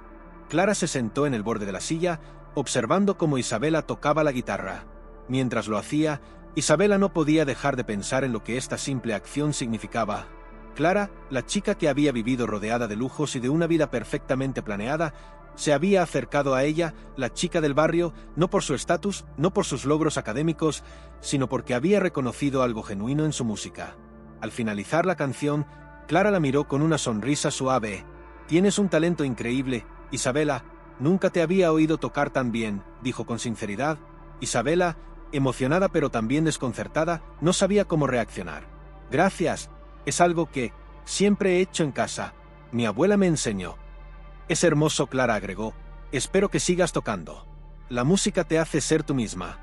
Clara se sentó en el borde de la silla, observando cómo Isabela tocaba la guitarra. Mientras lo hacía, Isabela no podía dejar de pensar en lo que esta simple acción significaba. Clara, la chica que había vivido rodeada de lujos y de una vida perfectamente planeada, se había acercado a ella, la chica del barrio, no por su estatus, no por sus logros académicos, sino porque había reconocido algo genuino en su música. Al finalizar la canción, Clara la miró con una sonrisa suave. «Tienes un talento increíble, Isabela. Nunca te había oído tocar tan bien», dijo con sinceridad. Isabela, emocionada pero también desconcertada, no sabía cómo reaccionar. «Gracias. Es algo que siempre he hecho en casa. Mi abuela me enseñó». «Es hermoso», Clara agregó. «Espero que sigas tocando. La música te hace ser tú misma».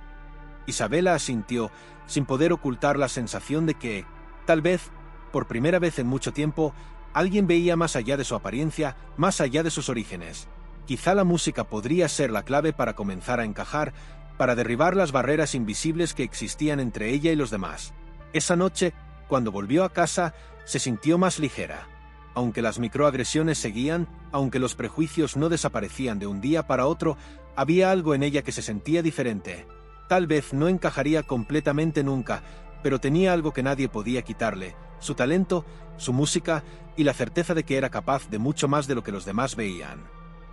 Isabela asintió, sin poder ocultar la sensación de que, tal vez, por primera vez en mucho tiempo, alguien veía más allá de su apariencia, más allá de sus orígenes. Quizá la música podría ser la clave para comenzar a encajar, para derribar las barreras invisibles que existían entre ella y los demás. Esa noche, cuando volvió a casa, se sintió más ligera. Aunque las microagresiones seguían, aunque los prejuicios no desaparecían de un día para otro, había algo en ella que se sentía diferente. Tal vez no encajaría completamente nunca, pero tenía algo que nadie podía quitarle: su talento, su música y la certeza de que era capaz de mucho más de lo que los demás veían.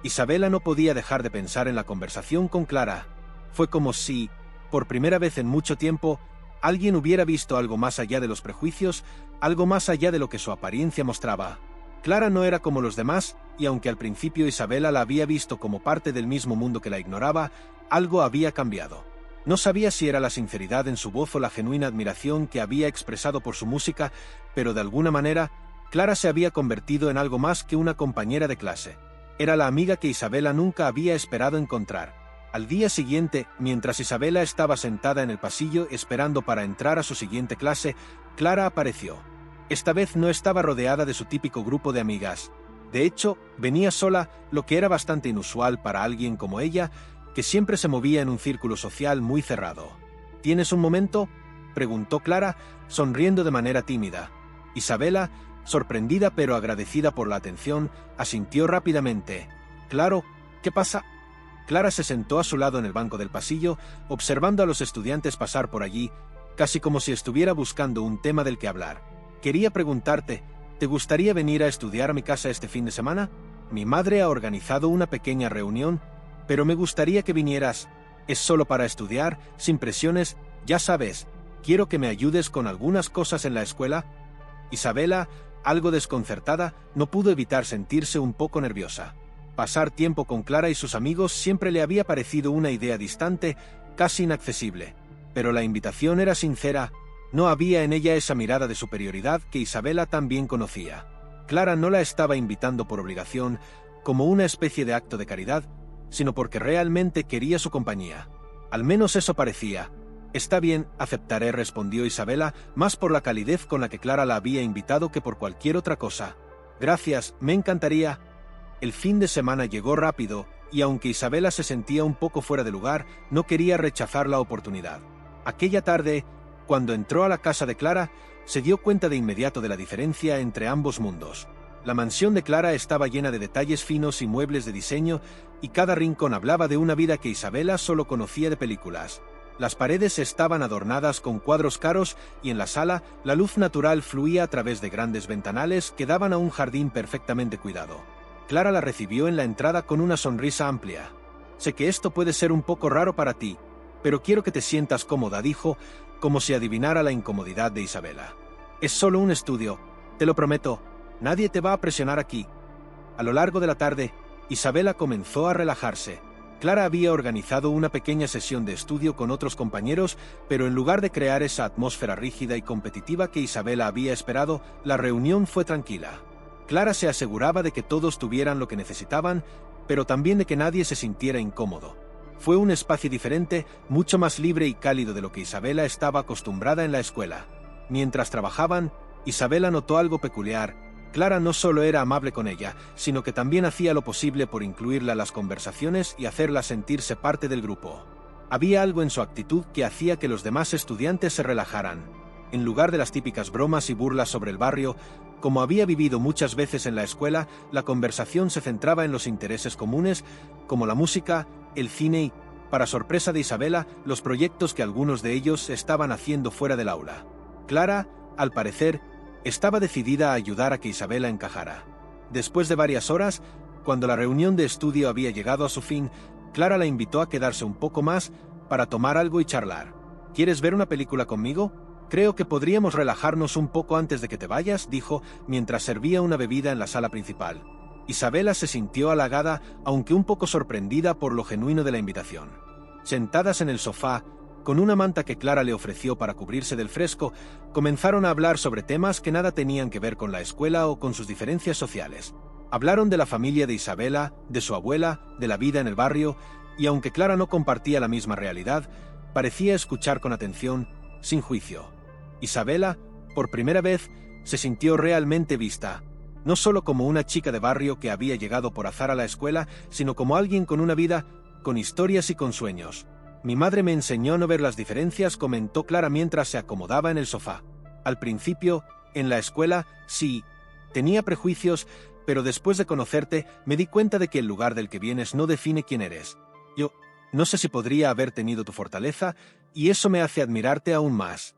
Isabela no podía dejar de pensar en la conversación con Clara. Fue como si, por primera vez en mucho tiempo, alguien hubiera visto algo más allá de los prejuicios, algo más allá de lo que su apariencia mostraba. Clara no era como los demás, y aunque al principio Isabela la había visto como parte del mismo mundo que la ignoraba, algo había cambiado. No sabía si era la sinceridad en su voz o la genuina admiración que había expresado por su música, pero de alguna manera, Clara se había convertido en algo más que una compañera de clase. Era la amiga que Isabela nunca había esperado encontrar. Al día siguiente, mientras Isabela estaba sentada en el pasillo esperando para entrar a su siguiente clase, Clara apareció. Esta vez no estaba rodeada de su típico grupo de amigas. De hecho, venía sola, lo que era bastante inusual para alguien como ella, que siempre se movía en un círculo social muy cerrado. ¿Tienes un momento?, preguntó Clara, sonriendo de manera tímida. Isabela, sorprendida pero agradecida por la atención, asintió rápidamente. «Claro, ¿qué pasa?». Clara se sentó a su lado en el banco del pasillo, observando a los estudiantes pasar por allí, casi como si estuviera buscando un tema del que hablar. «Quería preguntarte, ¿te gustaría venir a estudiar a mi casa este fin de semana? Mi madre ha organizado una pequeña reunión, pero me gustaría que vinieras. Es solo para estudiar, sin presiones, ya sabes. Quiero que me ayudes con algunas cosas en la escuela». Isabela, algo desconcertada, no pudo evitar sentirse un poco nerviosa. Pasar tiempo con Clara y sus amigos siempre le había parecido una idea distante, casi inaccesible. Pero la invitación era sincera. No había en ella esa mirada de superioridad que Isabela también conocía. Clara no la estaba invitando por obligación, como una especie de acto de caridad, sino porque realmente quería su compañía. Al menos eso parecía. «Está bien, aceptaré», respondió Isabela, más por la calidez con la que Clara la había invitado que por cualquier otra cosa. «Gracias, me encantaría». El fin de semana llegó rápido, y aunque Isabela se sentía un poco fuera de lugar, no quería rechazar la oportunidad. Aquella tarde, cuando entró a la casa de Clara, se dio cuenta de inmediato de la diferencia entre ambos mundos. La mansión de Clara estaba llena de detalles finos y muebles de diseño, y cada rincón hablaba de una vida que Isabela solo conocía de películas. Las paredes estaban adornadas con cuadros caros y en la sala la luz natural fluía a través de grandes ventanales que daban a un jardín perfectamente cuidado. Clara la recibió en la entrada con una sonrisa amplia. «Sé que esto puede ser un poco raro para ti, pero quiero que te sientas cómoda», dijo, como si adivinara la incomodidad de Isabela. «Es solo un estudio, te lo prometo, nadie te va a presionar aquí». A lo largo de la tarde, Isabela comenzó a relajarse. Clara había organizado una pequeña sesión de estudio con otros compañeros, pero en lugar de crear esa atmósfera rígida y competitiva que Isabela había esperado, la reunión fue tranquila. Clara se aseguraba de que todos tuvieran lo que necesitaban, pero también de que nadie se sintiera incómodo. Fue un espacio diferente, mucho más libre y cálido de lo que Isabela estaba acostumbrada en la escuela. Mientras trabajaban, Isabela notó algo peculiar. Clara no solo era amable con ella, sino que también hacía lo posible por incluirla en las conversaciones y hacerla sentirse parte del grupo. Había algo en su actitud que hacía que los demás estudiantes se relajaran. En lugar de las típicas bromas y burlas sobre el barrio, como había vivido muchas veces en la escuela, la conversación se centraba en los intereses comunes, como la música, el cine y, para sorpresa de Isabela, los proyectos que algunos de ellos estaban haciendo fuera del aula. Clara, al parecer, estaba decidida a ayudar a que Isabela encajara. Después de varias horas, cuando la reunión de estudio había llegado a su fin, Clara la invitó a quedarse un poco más para tomar algo y charlar. «¿Quieres ver una película conmigo? Creo que podríamos relajarnos un poco antes de que te vayas», dijo, mientras servía una bebida en la sala principal. Isabela se sintió halagada, aunque un poco sorprendida por lo genuino de la invitación. Sentadas en el sofá, con una manta que Clara le ofreció para cubrirse del fresco, comenzaron a hablar sobre temas que nada tenían que ver con la escuela o con sus diferencias sociales. Hablaron de la familia de Isabela, de su abuela, de la vida en el barrio, y aunque Clara no compartía la misma realidad, parecía escuchar con atención, sin juicio. Isabela, por primera vez, se sintió realmente vista, no solo como una chica de barrio que había llegado por azar a la escuela, sino como alguien con una vida, con historias y con sueños. «Mi madre me enseñó a no ver las diferencias», comentó Clara mientras se acomodaba en el sofá. «Al principio, en la escuela, sí, tenía prejuicios, pero después de conocerte, me di cuenta de que el lugar del que vienes no define quién eres. No sé si podría haber tenido tu fortaleza, y eso me hace admirarte aún más.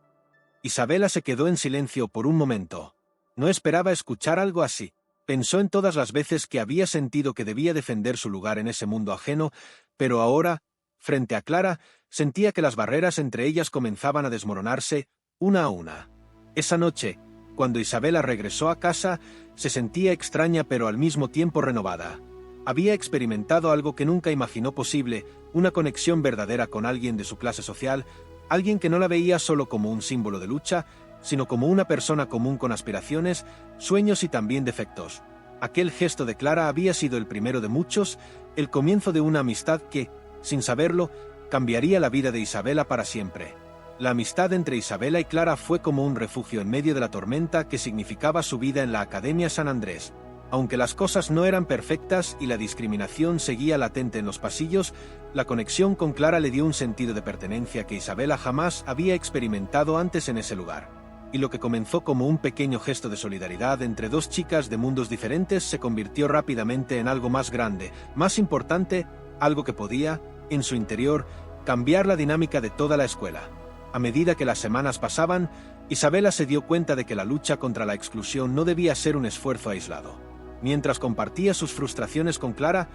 Isabela se quedó en silencio por un momento. No esperaba escuchar algo así. Pensó en todas las veces que había sentido que debía defender su lugar en ese mundo ajeno, pero ahora, frente a Clara, sentía que las barreras entre ellas comenzaban a desmoronarse, una a una. Esa noche, cuando Isabela regresó a casa, se sentía extraña pero al mismo tiempo renovada. Había experimentado algo que nunca imaginó posible, una conexión verdadera con alguien de su clase social, alguien que no la veía solo como un símbolo de lucha, sino como una persona común con aspiraciones, sueños y también defectos. Aquel gesto de Clara había sido el primero de muchos, el comienzo de una amistad que, sin saberlo, cambiaría la vida de Isabela para siempre. La amistad entre Isabela y Clara fue como un refugio en medio de la tormenta que significaba su vida en la Academia San Andrés. Aunque las cosas no eran perfectas y la discriminación seguía latente en los pasillos, la conexión con Clara le dio un sentido de pertenencia que Isabela jamás había experimentado antes en ese lugar. Y lo que comenzó como un pequeño gesto de solidaridad entre dos chicas de mundos diferentes se convirtió rápidamente en algo más grande, más importante, algo que podía, en su interior, cambiar la dinámica de toda la escuela. A medida que las semanas pasaban, Isabela se dio cuenta de que la lucha contra la exclusión no debía ser un esfuerzo aislado. Mientras compartía sus frustraciones con Clara,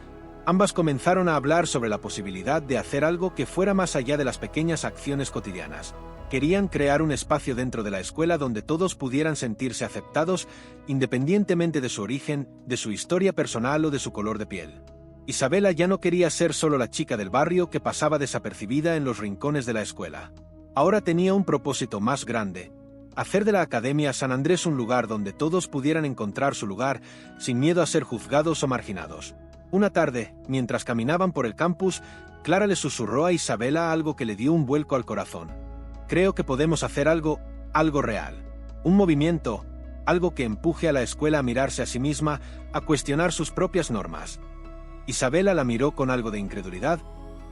ambas comenzaron a hablar sobre la posibilidad de hacer algo que fuera más allá de las pequeñas acciones cotidianas. Querían crear un espacio dentro de la escuela donde todos pudieran sentirse aceptados, independientemente de su origen, de su historia personal o de su color de piel. Isabela ya no quería ser solo la chica del barrio que pasaba desapercibida en los rincones de la escuela. Ahora tenía un propósito más grande: hacer de la Academia San Andrés un lugar donde todos pudieran encontrar su lugar, sin miedo a ser juzgados o marginados. Una tarde, mientras caminaban por el campus, Clara le susurró a Isabela algo que le dio un vuelco al corazón. Creo que podemos hacer algo real. Un movimiento, algo que empuje a la escuela a mirarse a sí misma, a cuestionar sus propias normas. Isabela la miró con algo de incredulidad,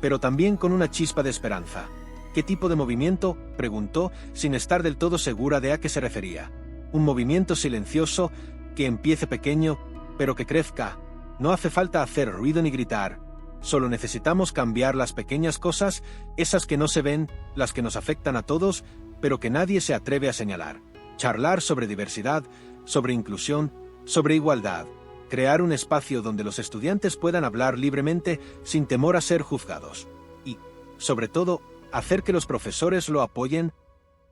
pero también con una chispa de esperanza. ¿Qué tipo de movimiento?, preguntó, sin estar del todo segura de a qué se refería. Un movimiento silencioso, que empiece pequeño, pero que crezca. No hace falta hacer ruido ni gritar. Solo necesitamos cambiar las pequeñas cosas, esas que no se ven, las que nos afectan a todos, pero que nadie se atreve a señalar. Charlar sobre diversidad, sobre inclusión, sobre igualdad. Crear un espacio donde los estudiantes puedan hablar libremente sin temor a ser juzgados. Y, sobre todo, hacer que los profesores lo apoyen.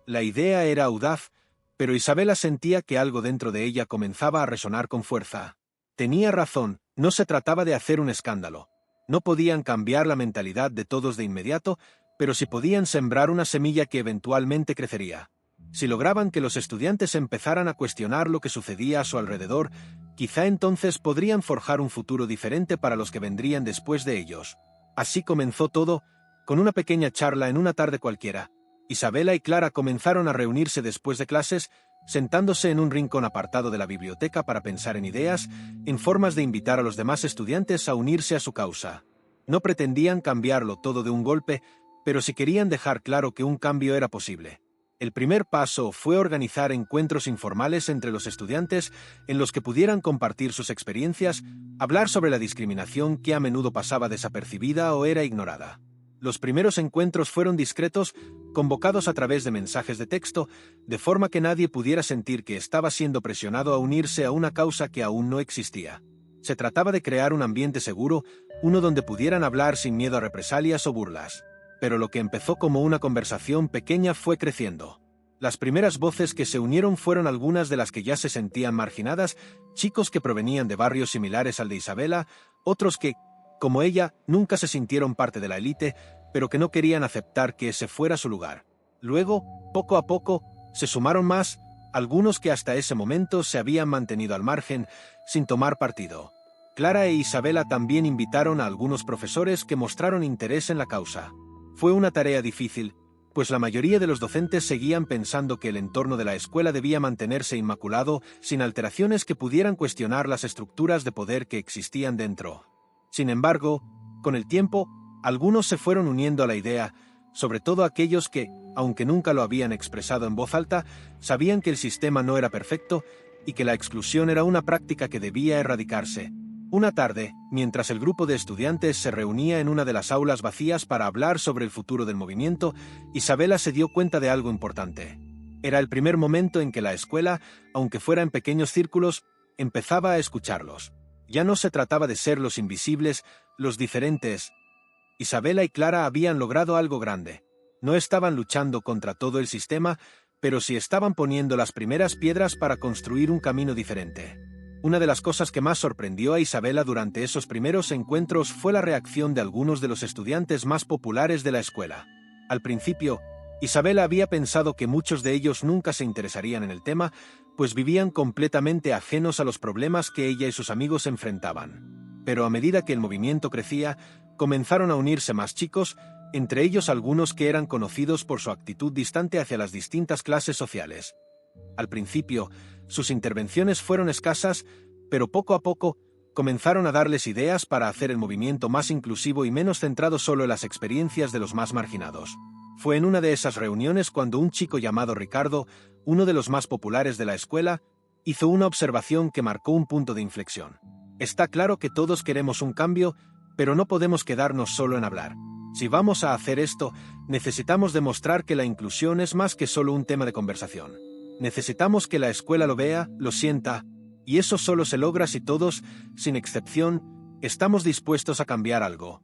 La idea era audaz, pero Isabela sentía que algo dentro de ella comenzaba a resonar con fuerza. Tenía razón, no se trataba de hacer un escándalo. No podían cambiar la mentalidad de todos de inmediato, pero sí podían sembrar una semilla que eventualmente crecería. Si lograban que los estudiantes empezaran a cuestionar lo que sucedía a su alrededor, quizá entonces podrían forjar un futuro diferente para los que vendrían después de ellos. Así comenzó todo, con una pequeña charla en una tarde cualquiera. Isabela y Clara comenzaron a reunirse después de clases, sentándose en un rincón apartado de la biblioteca para pensar en ideas, en formas de invitar a los demás estudiantes a unirse a su causa. No pretendían cambiarlo todo de un golpe, pero sí querían dejar claro que un cambio era posible. El primer paso fue organizar encuentros informales entre los estudiantes en los que pudieran compartir sus experiencias, hablar sobre la discriminación que a menudo pasaba desapercibida o era ignorada. Los primeros encuentros fueron discretos, convocados a través de mensajes de texto, de forma que nadie pudiera sentir que estaba siendo presionado a unirse a una causa que aún no existía. Se trataba de crear un ambiente seguro, uno donde pudieran hablar sin miedo a represalias o burlas. Pero lo que empezó como una conversación pequeña fue creciendo. Las primeras voces que se unieron fueron algunas de las que ya se sentían marginadas, chicos que provenían de barrios similares al de Isabela, otros que, como ella, nunca se sintieron parte de la élite, pero que no querían aceptar que ese fuera su lugar. Luego, poco a poco, se sumaron más, algunos que hasta ese momento se habían mantenido al margen, sin tomar partido. Clara e Isabela también invitaron a algunos profesores que mostraron interés en la causa. Fue una tarea difícil, pues la mayoría de los docentes seguían pensando que el entorno de la escuela debía mantenerse inmaculado, sin alteraciones que pudieran cuestionar las estructuras de poder que existían dentro. Sin embargo, con el tiempo, algunos se fueron uniendo a la idea, sobre todo aquellos que, aunque nunca lo habían expresado en voz alta, sabían que el sistema no era perfecto y que la exclusión era una práctica que debía erradicarse. Una tarde, mientras el grupo de estudiantes se reunía en una de las aulas vacías para hablar sobre el futuro del movimiento, Isabela se dio cuenta de algo importante. Era el primer momento en que la escuela, aunque fuera en pequeños círculos, empezaba a escucharlos. Ya no se trataba de ser los invisibles, los diferentes. Isabela y Clara habían logrado algo grande. No estaban luchando contra todo el sistema, pero sí estaban poniendo las primeras piedras para construir un camino diferente. Una de las cosas que más sorprendió a Isabela durante esos primeros encuentros fue la reacción de algunos de los estudiantes más populares de la escuela. Al principio, Isabela había pensado que muchos de ellos nunca se interesarían en el tema, pues vivían completamente ajenos a los problemas que ella y sus amigos enfrentaban. Pero a medida que el movimiento crecía, comenzaron a unirse más chicos, entre ellos algunos que eran conocidos por su actitud distante hacia las distintas clases sociales. Al principio, sus intervenciones fueron escasas, pero poco a poco comenzaron a darles ideas para hacer el movimiento más inclusivo y menos centrado solo en las experiencias de los más marginados. Fue en una de esas reuniones cuando un chico llamado Ricardo, uno de los más populares de la escuela, hizo una observación que marcó un punto de inflexión. Está claro que todos queremos un cambio, pero no podemos quedarnos solo en hablar. Si vamos a hacer esto, necesitamos demostrar que la inclusión es más que solo un tema de conversación. Necesitamos que la escuela lo vea, lo sienta, y eso solo se logra si todos, sin excepción, estamos dispuestos a cambiar algo.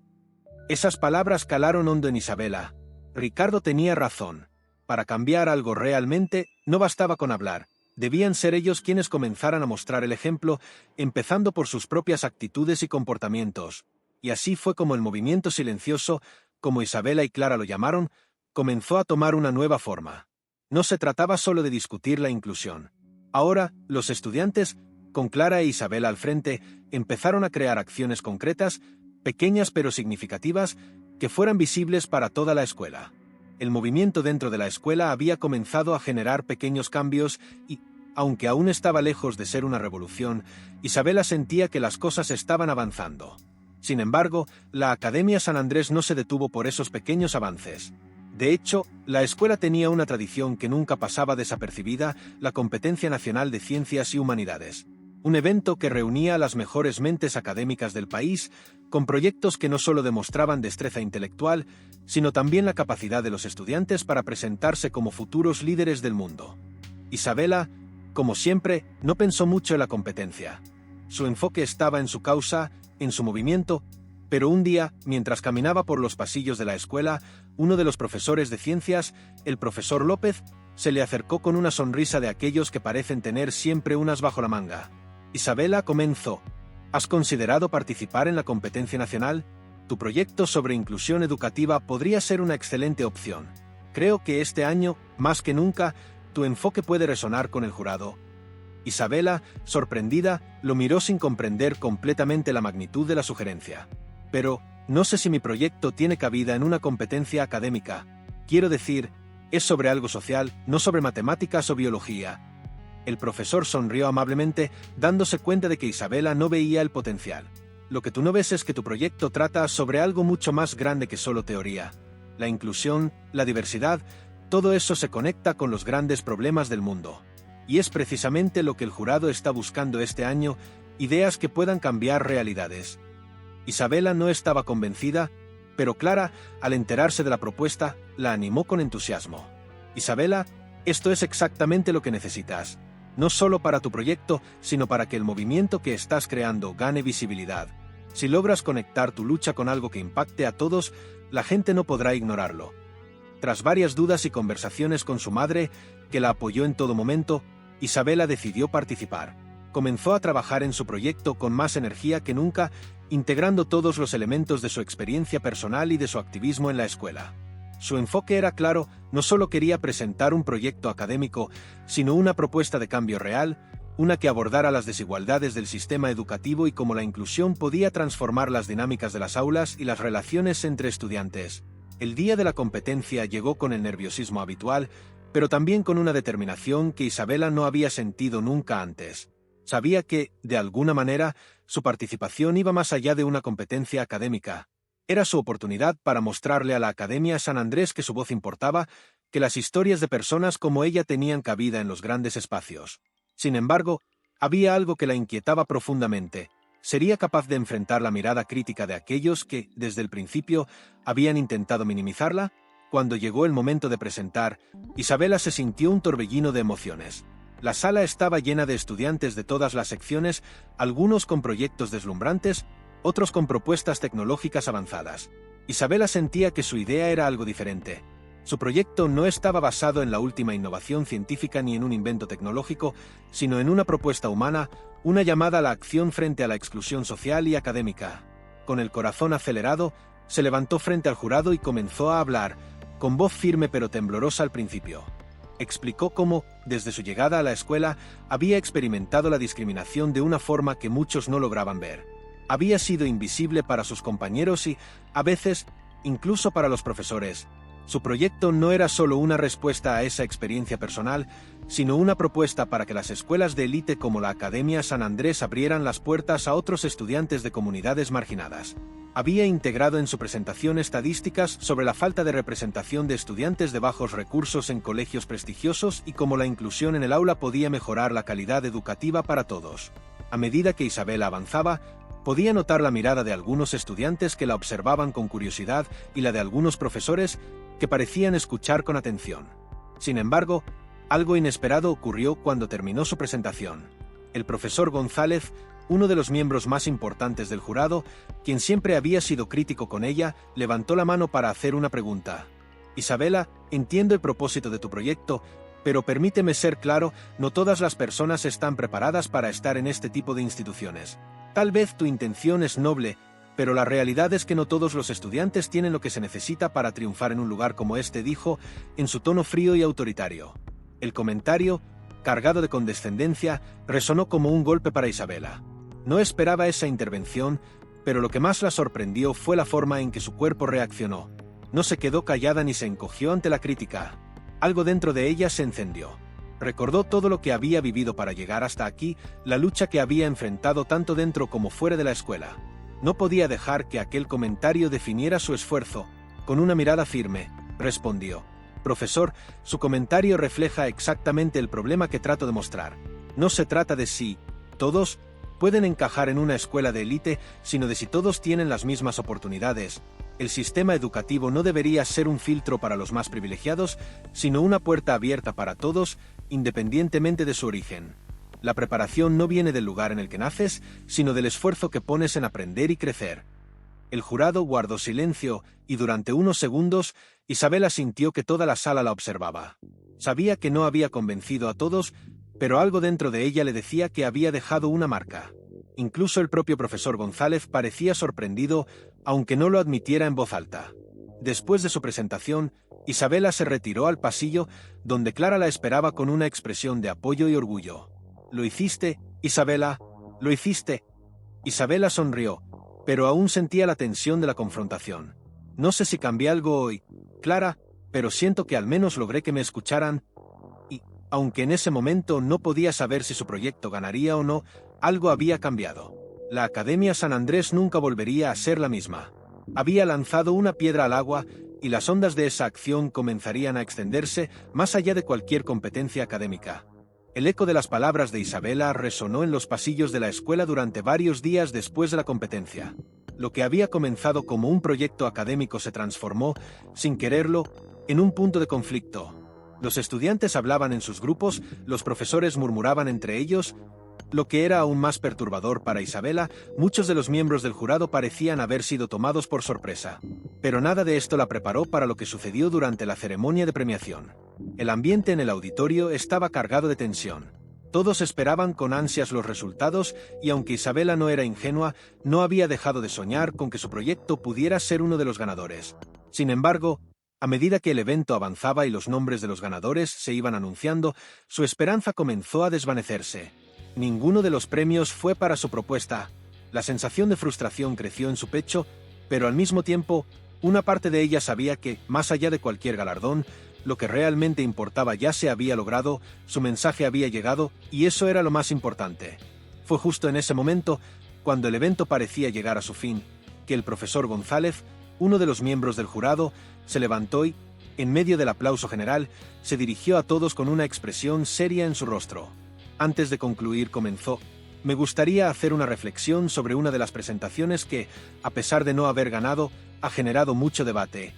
Esas palabras calaron hondo en Isabela. Ricardo tenía razón. Para cambiar algo realmente, no bastaba con hablar. Debían ser ellos quienes comenzaran a mostrar el ejemplo, empezando por sus propias actitudes y comportamientos. Y así fue como el movimiento silencioso, como Isabela y Clara lo llamaron, comenzó a tomar una nueva forma. No se trataba solo de discutir la inclusión. Ahora, los estudiantes, con Clara e Isabela al frente, empezaron a crear acciones concretas, pequeñas pero significativas, que fueran visibles para toda la escuela. El movimiento dentro de la escuela había comenzado a generar pequeños cambios y, aunque aún estaba lejos de ser una revolución, Isabela sentía que las cosas estaban avanzando. Sin embargo, la Academia San Andrés no se detuvo por esos pequeños avances. De hecho, la escuela tenía una tradición que nunca pasaba desapercibida, la Competencia Nacional de Ciencias y Humanidades. Un evento que reunía a las mejores mentes académicas del país, con proyectos que no solo demostraban destreza intelectual, sino también la capacidad de los estudiantes para presentarse como futuros líderes del mundo. Isabela, como siempre, no pensó mucho en la competencia. Su enfoque estaba en su causa, en su movimiento, pero un día, mientras caminaba por los pasillos de la escuela, uno de los profesores de ciencias, el profesor López, se le acercó con una sonrisa de aquellos que parecen tener siempre unas bajo la manga. Isabela comenzó. ¿Has considerado participar en la competencia nacional? Tu proyecto sobre inclusión educativa podría ser una excelente opción. Creo que este año, más que nunca, tu enfoque puede resonar con el jurado. Isabela, sorprendida, lo miró sin comprender completamente la magnitud de la sugerencia. Pero, no sé si mi proyecto tiene cabida en una competencia académica. Quiero decir, es sobre algo social, no sobre matemáticas o biología. El profesor sonrió amablemente, dándose cuenta de que Isabela no veía el potencial. Lo que tú no ves es que tu proyecto trata sobre algo mucho más grande que solo teoría. La inclusión, la diversidad, todo eso se conecta con los grandes problemas del mundo. Y es precisamente lo que el jurado está buscando este año, ideas que puedan cambiar realidades. Isabela no estaba convencida, pero Clara, al enterarse de la propuesta, la animó con entusiasmo. Isabela, esto es exactamente lo que necesitas. No solo para tu proyecto, sino para que el movimiento que estás creando gane visibilidad. Si logras conectar tu lucha con algo que impacte a todos, la gente no podrá ignorarlo. Tras varias dudas y conversaciones con su madre, que la apoyó en todo momento, Isabela decidió participar. Comenzó a trabajar en su proyecto con más energía que nunca, integrando todos los elementos de su experiencia personal y de su activismo en la escuela. Su enfoque era claro, no solo quería presentar un proyecto académico, sino una propuesta de cambio real, una que abordara las desigualdades del sistema educativo y cómo la inclusión podía transformar las dinámicas de las aulas y las relaciones entre estudiantes. El día de la competencia llegó con el nerviosismo habitual, pero también con una determinación que Isabela no había sentido nunca antes. Sabía que, de alguna manera, su participación iba más allá de una competencia académica. Era su oportunidad para mostrarle a la Academia San Andrés que su voz importaba, que las historias de personas como ella tenían cabida en los grandes espacios. Sin embargo, había algo que la inquietaba profundamente. ¿Sería capaz de enfrentar la mirada crítica de aquellos que, desde el principio, habían intentado minimizarla? Cuando llegó el momento de presentar, Isabela se sintió un torbellino de emociones. La sala estaba llena de estudiantes de todas las secciones, algunos con proyectos deslumbrantes, otros con propuestas tecnológicas avanzadas. Isabela sentía que su idea era algo diferente. Su proyecto no estaba basado en la última innovación científica ni en un invento tecnológico, sino en una propuesta humana, una llamada a la acción frente a la exclusión social y académica. Con el corazón acelerado, se levantó frente al jurado y comenzó a hablar, con voz firme pero temblorosa al principio. Explicó cómo, desde su llegada a la escuela, había experimentado la discriminación de una forma que muchos no lograban ver. Había sido invisible para sus compañeros y, a veces, incluso para los profesores. Su proyecto no era solo una respuesta a esa experiencia personal, sino una propuesta para que las escuelas de élite como la Academia San Andrés abrieran las puertas a otros estudiantes de comunidades marginadas. Había integrado en su presentación estadísticas sobre la falta de representación de estudiantes de bajos recursos en colegios prestigiosos y cómo la inclusión en el aula podía mejorar la calidad educativa para todos. A medida que Isabela avanzaba, podía notar la mirada de algunos estudiantes que la observaban con curiosidad y la de algunos profesores que parecían escuchar con atención. Sin embargo, algo inesperado ocurrió cuando terminó su presentación. El profesor González, uno de los miembros más importantes del jurado, quien siempre había sido crítico con ella, levantó la mano para hacer una pregunta. Isabela, entiendo el propósito de tu proyecto, pero permíteme ser claro, no todas las personas están preparadas para estar en este tipo de instituciones. Tal vez tu intención es noble, pero la realidad es que no todos los estudiantes tienen lo que se necesita para triunfar en un lugar como este, dijo, en su tono frío y autoritario. El comentario, cargado de condescendencia, resonó como un golpe para Isabela. No esperaba esa intervención, pero lo que más la sorprendió fue la forma en que su cuerpo reaccionó. No se quedó callada ni se encogió ante la crítica. Algo dentro de ella se encendió. Recordó todo lo que había vivido para llegar hasta aquí, la lucha que había enfrentado tanto dentro como fuera de la escuela. No podía dejar que aquel comentario definiera su esfuerzo. Con una mirada firme, respondió: «Profesor, su comentario refleja exactamente el problema que trato de mostrar. No se trata de si todos pueden encajar en una escuela de élite, sino de si todos tienen las mismas oportunidades. El sistema educativo no debería ser un filtro para los más privilegiados, sino una puerta abierta para todos, independientemente de su origen. La preparación no viene del lugar en el que naces, sino del esfuerzo que pones en aprender y crecer». El jurado guardó silencio, y durante unos segundos, Isabela sintió que toda la sala la observaba. Sabía que no había convencido a todos, pero algo dentro de ella le decía que había dejado una marca. Incluso el propio profesor González parecía sorprendido, aunque no lo admitiera en voz alta. Después de su presentación, Isabela se retiró al pasillo, donde Clara la esperaba con una expresión de apoyo y orgullo. «¿Lo hiciste, Isabela? ¿Lo hiciste?» Isabela sonrió, pero aún sentía la tensión de la confrontación. «No sé si cambié algo hoy, Clara, pero siento que al menos logré que me escucharan». Y, aunque en ese momento no podía saber si su proyecto ganaría o no, algo había cambiado. La Academia San Andrés nunca volvería a ser la misma. Había lanzado una piedra al agua, y las ondas de esa acción comenzarían a extenderse más allá de cualquier competencia académica. El eco de las palabras de Isabela resonó en los pasillos de la escuela durante varios días después de la competencia. Lo que había comenzado como un proyecto académico se transformó, sin quererlo, en un punto de conflicto. Los estudiantes hablaban en sus grupos, los profesores murmuraban entre ellos. Lo que era aún más perturbador para Isabela, muchos de los miembros del jurado parecían haber sido tomados por sorpresa. Pero nada de esto la preparó para lo que sucedió durante la ceremonia de premiación. El ambiente en el auditorio estaba cargado de tensión. Todos esperaban con ansias los resultados y aunque Isabela no era ingenua, no había dejado de soñar con que su proyecto pudiera ser uno de los ganadores. Sin embargo, a medida que el evento avanzaba y los nombres de los ganadores se iban anunciando, su esperanza comenzó a desvanecerse. Ninguno de los premios fue para su propuesta. La sensación de frustración creció en su pecho, pero al mismo tiempo, una parte de ella sabía que, más allá de cualquier galardón, lo que realmente importaba ya se había logrado, su mensaje había llegado, y eso era lo más importante. Fue justo en ese momento, cuando el evento parecía llegar a su fin, que el profesor González, uno de los miembros del jurado, se levantó y, en medio del aplauso general, se dirigió a todos con una expresión seria en su rostro. Antes de concluir comenzó: Me gustaría hacer una reflexión sobre una de las presentaciones que, a pesar de no haber ganado, ha generado mucho debate.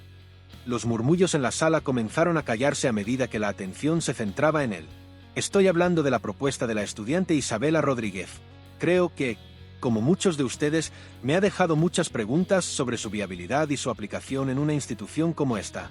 Los murmullos en la sala comenzaron a callarse a medida que la atención se centraba en él. Estoy hablando de la propuesta de la estudiante Isabela Rodríguez. Creo que, como muchos de ustedes, me ha dejado muchas preguntas sobre su viabilidad y su aplicación en una institución como esta.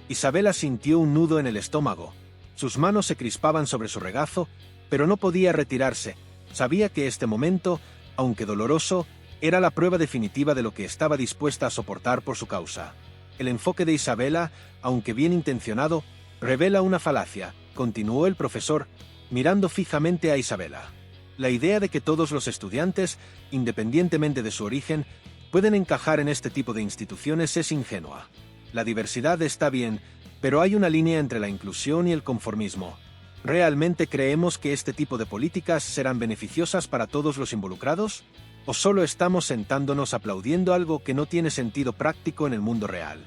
Isabela sintió un nudo en el estómago. Sus manos se crispaban sobre su regazo, pero no podía retirarse. Sabía que este momento, aunque doloroso, era la prueba definitiva de lo que estaba dispuesta a soportar por su causa. El enfoque de Isabela, aunque bien intencionado, revela una falacia, continuó el profesor, mirando fijamente a Isabela. La idea de que todos los estudiantes, independientemente de su origen, pueden encajar en este tipo de instituciones es ingenua. La diversidad está bien, pero hay una línea entre la inclusión y el conformismo. ¿Realmente creemos que este tipo de políticas serán beneficiosas para todos los involucrados? ¿O solo estamos sentándonos aplaudiendo algo que no tiene sentido práctico en el mundo real?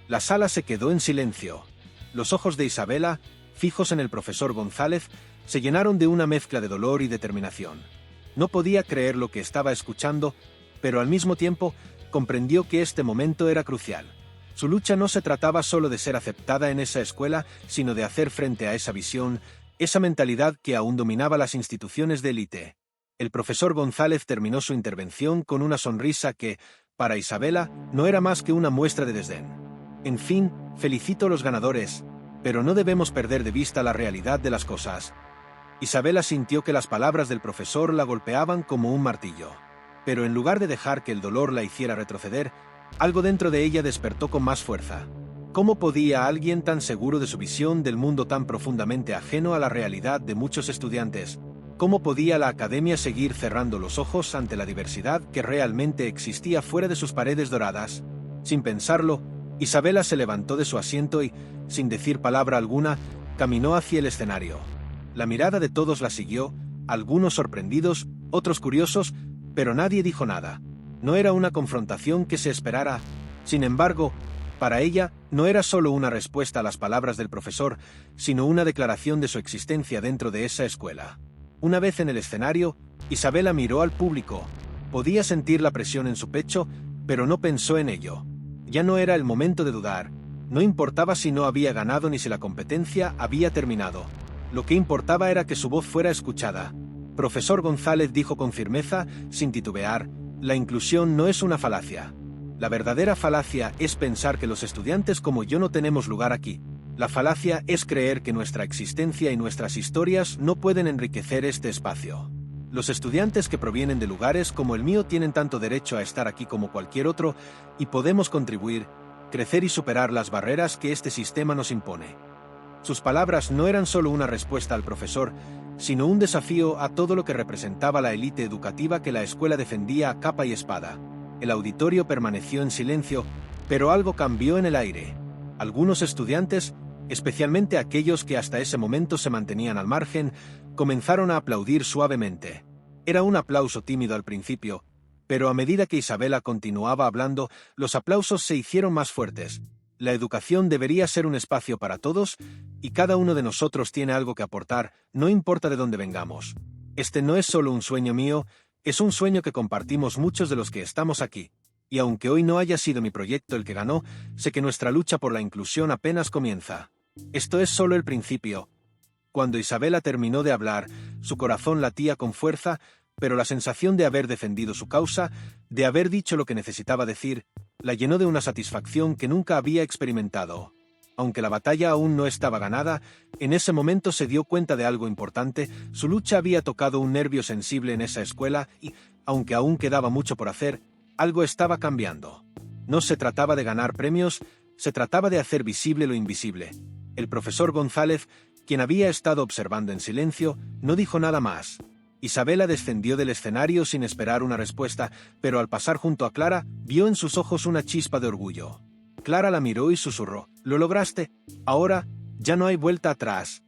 La sala se quedó en silencio. Los ojos de Isabela, fijos en el profesor González, se llenaron de una mezcla de dolor y determinación. No podía creer lo que estaba escuchando, pero al mismo tiempo comprendió que este momento era crucial. Su lucha no se trataba solo de ser aceptada en esa escuela, sino de hacer frente a esa visión, esa mentalidad que aún dominaba las instituciones de élite. El profesor González terminó su intervención con una sonrisa que, para Isabela, no era más que una muestra de desdén. En fin, felicito a los ganadores, pero no debemos perder de vista la realidad de las cosas. Isabela sintió que las palabras del profesor la golpeaban como un martillo. Pero en lugar de dejar que el dolor la hiciera retroceder, algo dentro de ella despertó con más fuerza. ¿Cómo podía alguien tan seguro de su visión del mundo tan profundamente ajeno a la realidad de muchos estudiantes? ¿Cómo podía la academia seguir cerrando los ojos ante la diversidad que realmente existía fuera de sus paredes doradas? Sin pensarlo, Isabela se levantó de su asiento y, sin decir palabra alguna, caminó hacia el escenario. La mirada de todos la siguió, algunos sorprendidos, otros curiosos, pero nadie dijo nada. No era una confrontación que se esperara. Sin embargo, para ella, no era solo una respuesta a las palabras del profesor, sino una declaración de su existencia dentro de esa escuela. Una vez en el escenario, Isabela miró al público. Podía sentir la presión en su pecho, pero no pensó en ello. Ya no era el momento de dudar. No importaba si no había ganado ni si la competencia había terminado. Lo que importaba era que su voz fuera escuchada. Profesor González dijo con firmeza, sin titubear, la inclusión no es una falacia. La verdadera falacia es pensar que los estudiantes como yo no tenemos lugar aquí. La falacia es creer que nuestra existencia y nuestras historias no pueden enriquecer este espacio. Los estudiantes que provienen de lugares como el mío tienen tanto derecho a estar aquí como cualquier otro, y podemos contribuir, crecer y superar las barreras que este sistema nos impone. Sus palabras no eran solo una respuesta al profesor, sino un desafío a todo lo que representaba la élite educativa que la escuela defendía a capa y espada. El auditorio permaneció en silencio, pero algo cambió en el aire. Algunos estudiantes, especialmente aquellos que hasta ese momento se mantenían al margen, comenzaron a aplaudir suavemente. Era un aplauso tímido al principio, pero a medida que Isabela continuaba hablando, los aplausos se hicieron más fuertes. La educación debería ser un espacio para todos, y cada uno de nosotros tiene algo que aportar, no importa de dónde vengamos. Este no es solo un sueño mío, es un sueño que compartimos muchos de los que estamos aquí. Y aunque hoy no haya sido mi proyecto el que ganó, sé que nuestra lucha por la inclusión apenas comienza. Esto es solo el principio. Cuando Isabela terminó de hablar, su corazón latía con fuerza, pero la sensación de haber defendido su causa, de haber dicho lo que necesitaba decir, la llenó de una satisfacción que nunca había experimentado. Aunque la batalla aún no estaba ganada, en ese momento se dio cuenta de algo importante. Su lucha había tocado un nervio sensible en esa escuela y, aunque aún quedaba mucho por hacer, algo estaba cambiando. No se trataba de ganar premios, se trataba de hacer visible lo invisible. El profesor González, quien había estado observando en silencio, no dijo nada más. Isabela descendió del escenario sin esperar una respuesta, pero al pasar junto a Clara, vio en sus ojos una chispa de orgullo. Clara la miró y susurró, «¿Lo lograste? Ahora, ya no hay vuelta atrás».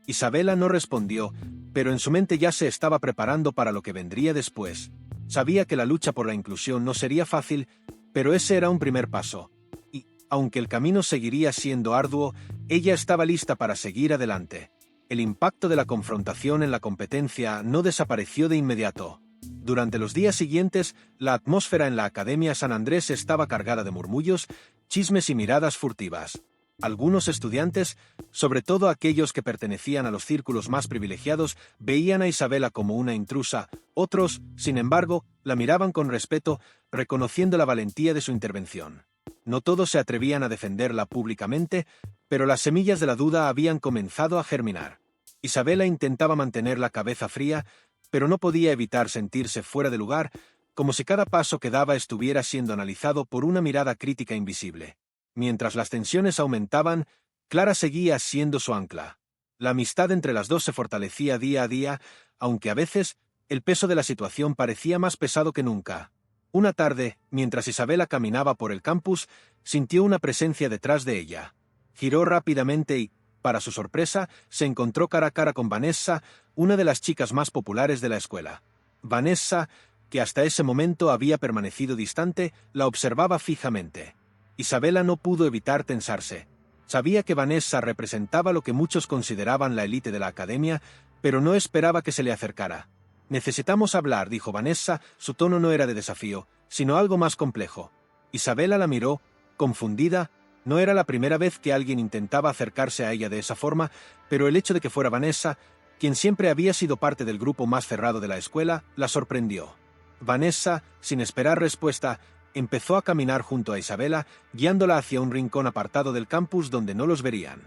Isabela no respondió, pero en su mente ya se estaba preparando para lo que vendría después. Sabía que la lucha por la inclusión no sería fácil, pero ese era un primer paso. Y, aunque el camino seguiría siendo arduo, ella estaba lista para seguir adelante. El impacto de la confrontación en la competencia no desapareció de inmediato. Durante los días siguientes, la atmósfera en la Academia San Andrés estaba cargada de murmullos, chismes y miradas furtivas. Algunos estudiantes, sobre todo aquellos que pertenecían a los círculos más privilegiados, veían a Isabela como una intrusa. Otros, sin embargo, la miraban con respeto, reconociendo la valentía de su intervención. No todos se atrevían a defenderla públicamente, pero las semillas de la duda habían comenzado a germinar. Isabela intentaba mantener la cabeza fría, pero no podía evitar sentirse fuera de lugar, como si cada paso que daba estuviera siendo analizado por una mirada crítica invisible. Mientras las tensiones aumentaban, Clara seguía siendo su ancla. La amistad entre las dos se fortalecía día a día, aunque a veces el peso de la situación parecía más pesado que nunca. Una tarde, mientras Isabela caminaba por el campus, sintió una presencia detrás de ella. Giró rápidamente y, para su sorpresa, se encontró cara a cara con Vanessa, una de las chicas más populares de la escuela. Vanessa, que hasta ese momento había permanecido distante, la observaba fijamente. Isabela no pudo evitar tensarse. Sabía que Vanessa representaba lo que muchos consideraban la élite de la academia, pero no esperaba que se le acercara. «Necesitamos hablar», dijo Vanessa, su tono no era de desafío, sino algo más complejo. Isabela la miró, confundida. No era la primera vez que alguien intentaba acercarse a ella de esa forma, pero el hecho de que fuera Vanessa, quien siempre había sido parte del grupo más cerrado de la escuela, la sorprendió. Vanessa, sin esperar respuesta, empezó a caminar junto a Isabela, guiándola hacia un rincón apartado del campus donde no los verían.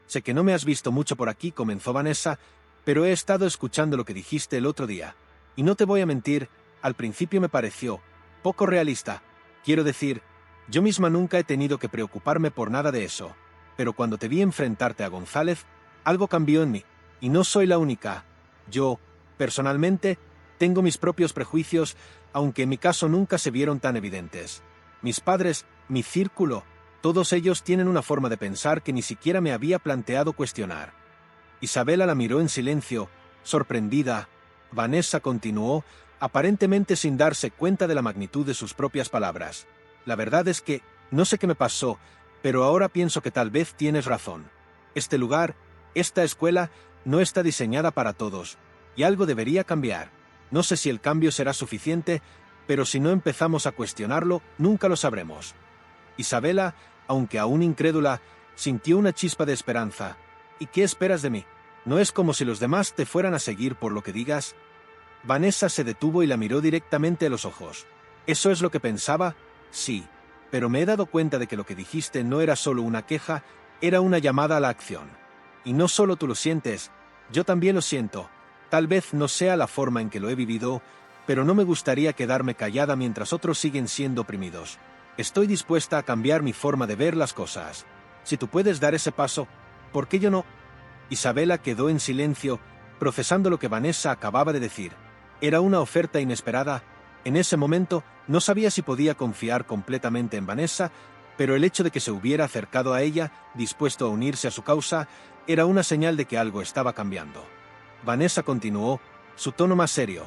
«Sé que no me has visto mucho por aquí», comenzó Vanessa, «pero he estado escuchando lo que dijiste el otro día. Y no te voy a mentir, al principio me pareció poco realista. Quiero decir, yo misma nunca he tenido que preocuparme por nada de eso. Pero cuando te vi enfrentarte a González, algo cambió en mí. Y no soy la única. Yo, personalmente, tengo mis propios prejuicios, aunque en mi caso nunca se vieron tan evidentes. Mis padres, mi círculo, todos ellos tienen una forma de pensar que ni siquiera me había planteado cuestionar». Isabela la miró en silencio, sorprendida. Vanessa continuó, aparentemente sin darse cuenta de la magnitud de sus propias palabras. «La verdad es que, no sé qué me pasó, pero ahora pienso que tal vez tienes razón. Este lugar, esta escuela, no está diseñada para todos, y algo debería cambiar. No sé si el cambio será suficiente, pero si no empezamos a cuestionarlo, nunca lo sabremos». Isabela, aunque aún incrédula, sintió una chispa de esperanza. «¿Y qué esperas de mí? ¿No es como si los demás te fueran a seguir por lo que digas?» Vanessa se detuvo y la miró directamente a los ojos. «¿Eso es lo que pensaba? Sí. Pero me he dado cuenta de que lo que dijiste no era solo una queja, era una llamada a la acción. Y no solo tú lo sientes, yo también lo siento. Tal vez no sea la forma en que lo he vivido, pero no me gustaría quedarme callada mientras otros siguen siendo oprimidos. Estoy dispuesta a cambiar mi forma de ver las cosas. Si tú puedes dar ese paso, ¿por qué yo no?» Isabela quedó en silencio, procesando lo que Vanessa acababa de decir. Era una oferta inesperada. En ese momento no sabía si podía confiar completamente en Vanessa, pero el hecho de que se hubiera acercado a ella, dispuesto a unirse a su causa, era una señal de que algo estaba cambiando. Vanessa continuó, su tono más serio.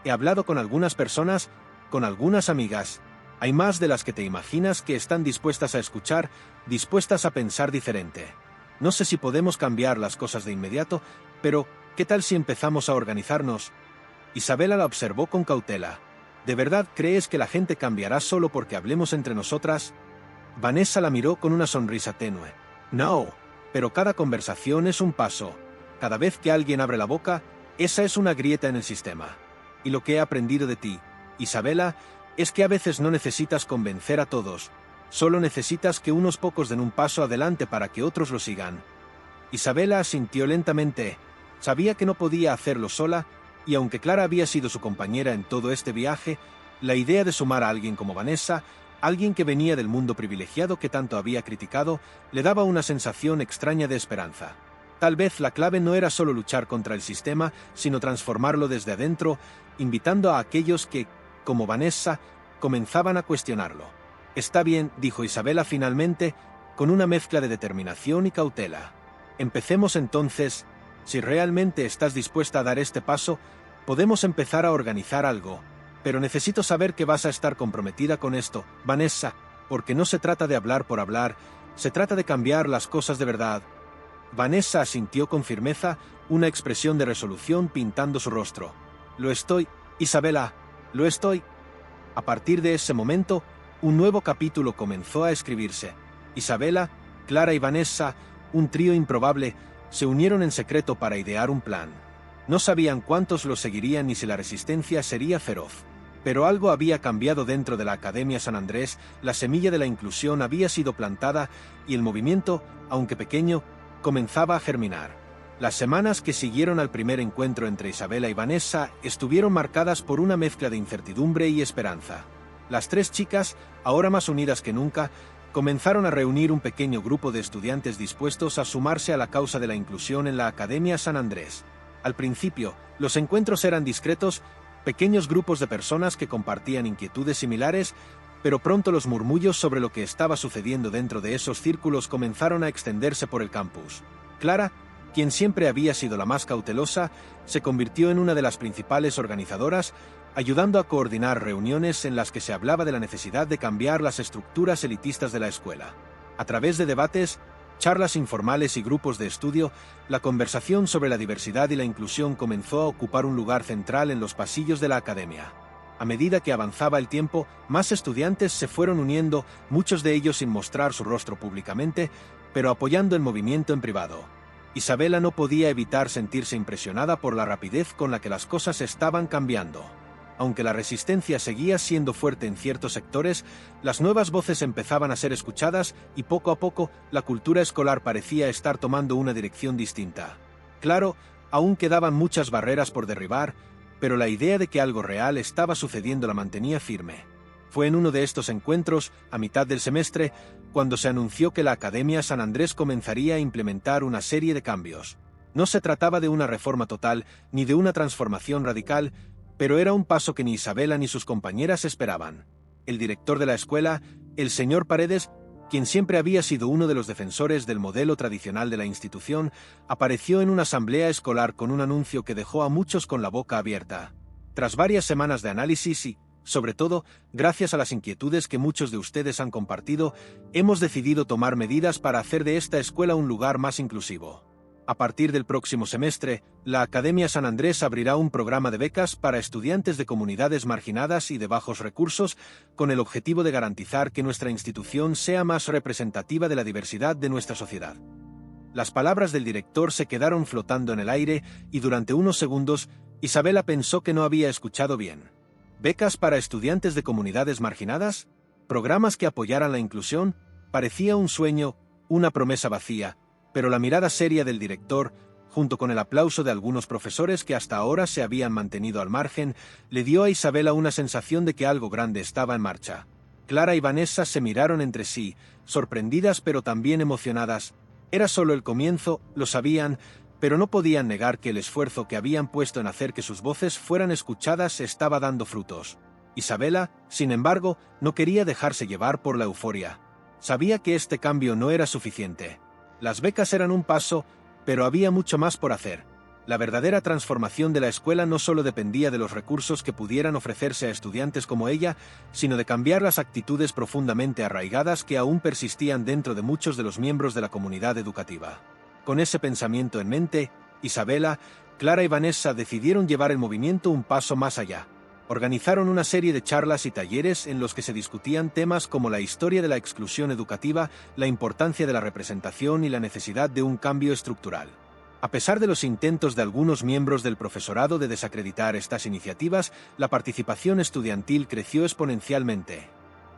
«He hablado con algunas personas, con algunas amigas. Hay más de las que te imaginas que están dispuestas a escuchar, dispuestas a pensar diferente. No sé si podemos cambiar las cosas de inmediato, pero ¿qué tal si empezamos a organizarnos?» Isabela la observó con cautela. «¿De verdad crees que la gente cambiará solo porque hablemos entre nosotras?» Vanessa la miró con una sonrisa tenue. «No, pero cada conversación es un paso. Cada vez que alguien abre la boca, esa es una grieta en el sistema. Y lo que he aprendido de ti, Isabela, es que a veces no necesitas convencer a todos. Solo necesitas que unos pocos den un paso adelante para que otros lo sigan». Isabela asintió lentamente. Sabía que no podía hacerlo sola, y aunque Clara había sido su compañera en todo este viaje, la idea de sumar a alguien como Vanessa, alguien que venía del mundo privilegiado que tanto había criticado, le daba una sensación extraña de esperanza. Tal vez la clave no era solo luchar contra el sistema, sino transformarlo desde adentro, invitando a aquellos que, como Vanessa, comenzaban a cuestionarlo. «Está bien», dijo Isabela finalmente, con una mezcla de determinación y cautela. «Empecemos entonces. Si realmente estás dispuesta a dar este paso, podemos empezar a organizar algo. Pero necesito saber que vas a estar comprometida con esto, Vanessa, porque no se trata de hablar por hablar, se trata de cambiar las cosas de verdad». Vanessa asintió con firmeza, una expresión de resolución pintando su rostro. Lo estoy, Isabela, lo estoy. A partir de ese momento, un nuevo capítulo comenzó a escribirse. Isabela, Clara y Vanessa, un trío improbable, se unieron en secreto para idear un plan. No sabían cuántos lo seguirían ni si la resistencia sería feroz. Pero algo había cambiado dentro de la Academia San Andrés, la semilla de la inclusión había sido plantada y el movimiento, aunque pequeño, comenzaba a germinar. Las semanas que siguieron al primer encuentro entre Isabela y Vanessa estuvieron marcadas por una mezcla de incertidumbre y esperanza. Las tres chicas, ahora más unidas que nunca, comenzaron a reunir un pequeño grupo de estudiantes dispuestos a sumarse a la causa de la inclusión en la Academia San Andrés. Al principio, los encuentros eran discretos, pequeños grupos de personas que compartían inquietudes similares, pero pronto los murmullos sobre lo que estaba sucediendo dentro de esos círculos comenzaron a extenderse por el campus. Clara, quien siempre había sido la más cautelosa, se convirtió en una de las principales organizadoras, ayudando a coordinar reuniones en las que se hablaba de la necesidad de cambiar las estructuras elitistas de la escuela. A través de debates, charlas informales y grupos de estudio, la conversación sobre la diversidad y la inclusión comenzó a ocupar un lugar central en los pasillos de la academia. A medida que avanzaba el tiempo, más estudiantes se fueron uniendo, muchos de ellos sin mostrar su rostro públicamente, pero apoyando el movimiento en privado. Isabela no podía evitar sentirse impresionada por la rapidez con la que las cosas estaban cambiando. Aunque la resistencia seguía siendo fuerte en ciertos sectores, las nuevas voces empezaban a ser escuchadas y poco a poco la cultura escolar parecía estar tomando una dirección distinta. Claro, aún quedaban muchas barreras por derribar, pero la idea de que algo real estaba sucediendo la mantenía firme. Fue en uno de estos encuentros, a mitad del semestre, cuando se anunció que la Academia San Andrés comenzaría a implementar una serie de cambios. No se trataba de una reforma total, ni de una transformación radical, pero era un paso que ni Isabela ni sus compañeras esperaban. El director de la escuela, el señor Paredes, quien siempre había sido uno de los defensores del modelo tradicional de la institución, apareció en una asamblea escolar con un anuncio que dejó a muchos con la boca abierta. Tras varias semanas de análisis y, sobre todo, gracias a las inquietudes que muchos de ustedes han compartido, hemos decidido tomar medidas para hacer de esta escuela un lugar más inclusivo. A partir del próximo semestre, la Academia San Andrés abrirá un programa de becas para estudiantes de comunidades marginadas y de bajos recursos, con el objetivo de garantizar que nuestra institución sea más representativa de la diversidad de nuestra sociedad. Las palabras del director se quedaron flotando en el aire y durante unos segundos, Isabela pensó que no había escuchado bien. ¿Becas para estudiantes de comunidades marginadas? ¿Programas que apoyaran la inclusión? Parecía un sueño, una promesa vacía, pero la mirada seria del director, junto con el aplauso de algunos profesores que hasta ahora se habían mantenido al margen, le dio a Isabela una sensación de que algo grande estaba en marcha. Clara y Vanessa se miraron entre sí, sorprendidas pero también emocionadas. Era solo el comienzo, lo sabían, pero no podían negar que el esfuerzo que habían puesto en hacer que sus voces fueran escuchadas estaba dando frutos. Isabela, sin embargo, no quería dejarse llevar por la euforia. Sabía que este cambio no era suficiente. Las becas eran un paso, pero había mucho más por hacer. La verdadera transformación de la escuela no solo dependía de los recursos que pudieran ofrecerse a estudiantes como ella, sino de cambiar las actitudes profundamente arraigadas que aún persistían dentro de muchos de los miembros de la comunidad educativa. Con ese pensamiento en mente, Isabela, Clara y Vanessa decidieron llevar el movimiento un paso más allá. Organizaron una serie de charlas y talleres en los que se discutían temas como la historia de la exclusión educativa, la importancia de la representación y la necesidad de un cambio estructural. A pesar de los intentos de algunos miembros del profesorado de desacreditar estas iniciativas, la participación estudiantil creció exponencialmente.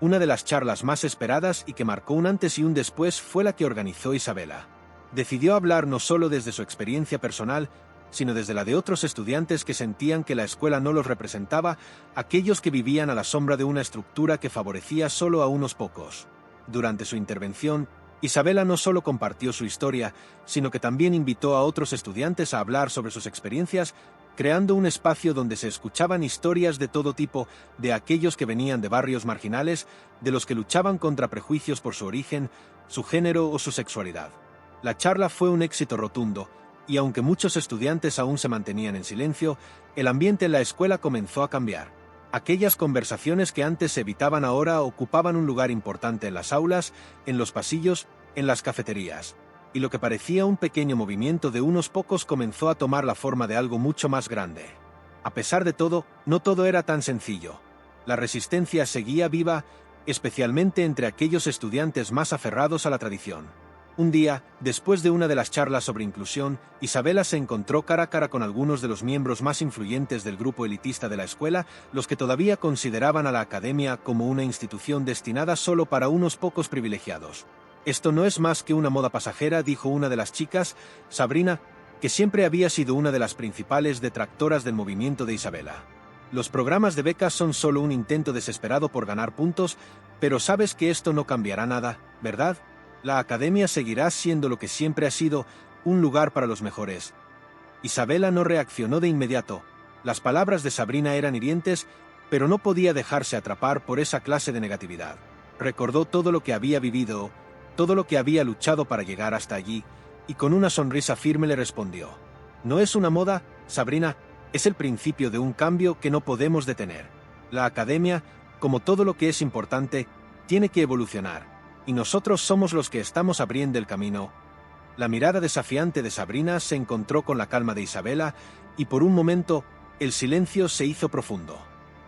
Una de las charlas más esperadas y que marcó un antes y un después fue la que organizó Isabela. Decidió hablar no solo desde su experiencia personal, sino desde la de otros estudiantes que sentían que la escuela no los representaba, aquellos que vivían a la sombra de una estructura que favorecía solo a unos pocos. Durante su intervención, Isabela no solo compartió su historia, sino que también invitó a otros estudiantes a hablar sobre sus experiencias, creando un espacio donde se escuchaban historias de todo tipo, de aquellos que venían de barrios marginales, de los que luchaban contra prejuicios por su origen, su género o su sexualidad. La charla fue un éxito rotundo, y aunque muchos estudiantes aún se mantenían en silencio, el ambiente en la escuela comenzó a cambiar. Aquellas conversaciones que antes se evitaban ahora ocupaban un lugar importante en las aulas, en los pasillos, en las cafeterías. y lo que parecía un pequeño movimiento de unos pocos comenzó a tomar la forma de algo mucho más grande. A pesar de todo, no todo era tan sencillo. La resistencia seguía viva, especialmente entre aquellos estudiantes más aferrados a la tradición. Un día, después de una de las charlas sobre inclusión, Isabela se encontró cara a cara con algunos de los miembros más influyentes del grupo elitista de la escuela, los que todavía consideraban a la academia como una institución destinada solo para unos pocos privilegiados. «Esto no es más que una moda pasajera», dijo una de las chicas, Sabrina, que siempre había sido una de las principales detractoras del movimiento de Isabela. «Los programas de becas son solo un intento desesperado por ganar puntos, pero sabes que esto no cambiará nada, ¿verdad? La academia seguirá siendo lo que siempre ha sido, un lugar para los mejores». Isabela no reaccionó de inmediato. Las palabras de Sabrina eran hirientes, pero no podía dejarse atrapar por esa clase de negatividad. Recordó todo lo que había vivido, todo lo que había luchado para llegar hasta allí, y con una sonrisa firme le respondió: «No es una moda, Sabrina, es el principio de un cambio que no podemos detener. La academia, como todo lo que es importante, tiene que evolucionar, y nosotros somos los que estamos abriendo el camino». La mirada desafiante de Sabrina se encontró con la calma de Isabela, y por un momento, el silencio se hizo profundo.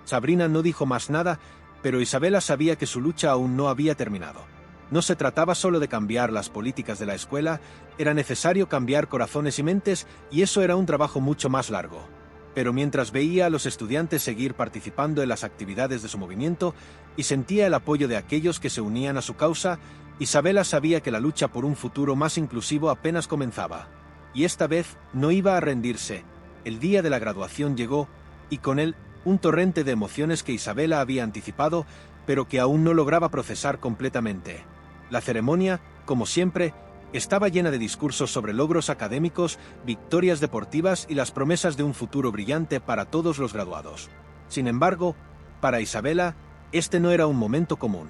Sabrina no dijo más nada, pero Isabela sabía que su lucha aún no había terminado. No se trataba solo de cambiar las políticas de la escuela, era necesario cambiar corazones y mentes, y eso era un trabajo mucho más largo. Pero mientras veía a los estudiantes seguir participando en las actividades de su movimiento y sentía el apoyo de aquellos que se unían a su causa, Isabela sabía que la lucha por un futuro más inclusivo apenas comenzaba. Y esta vez no iba a rendirse. El día de la graduación llegó, y con él un torrente de emociones que Isabela había anticipado, pero que aún no lograba procesar completamente. La ceremonia, como siempre, estaba llena de discursos sobre logros académicos, victorias deportivas y las promesas de un futuro brillante para todos los graduados. Sin embargo, para Isabela, este no era un momento común.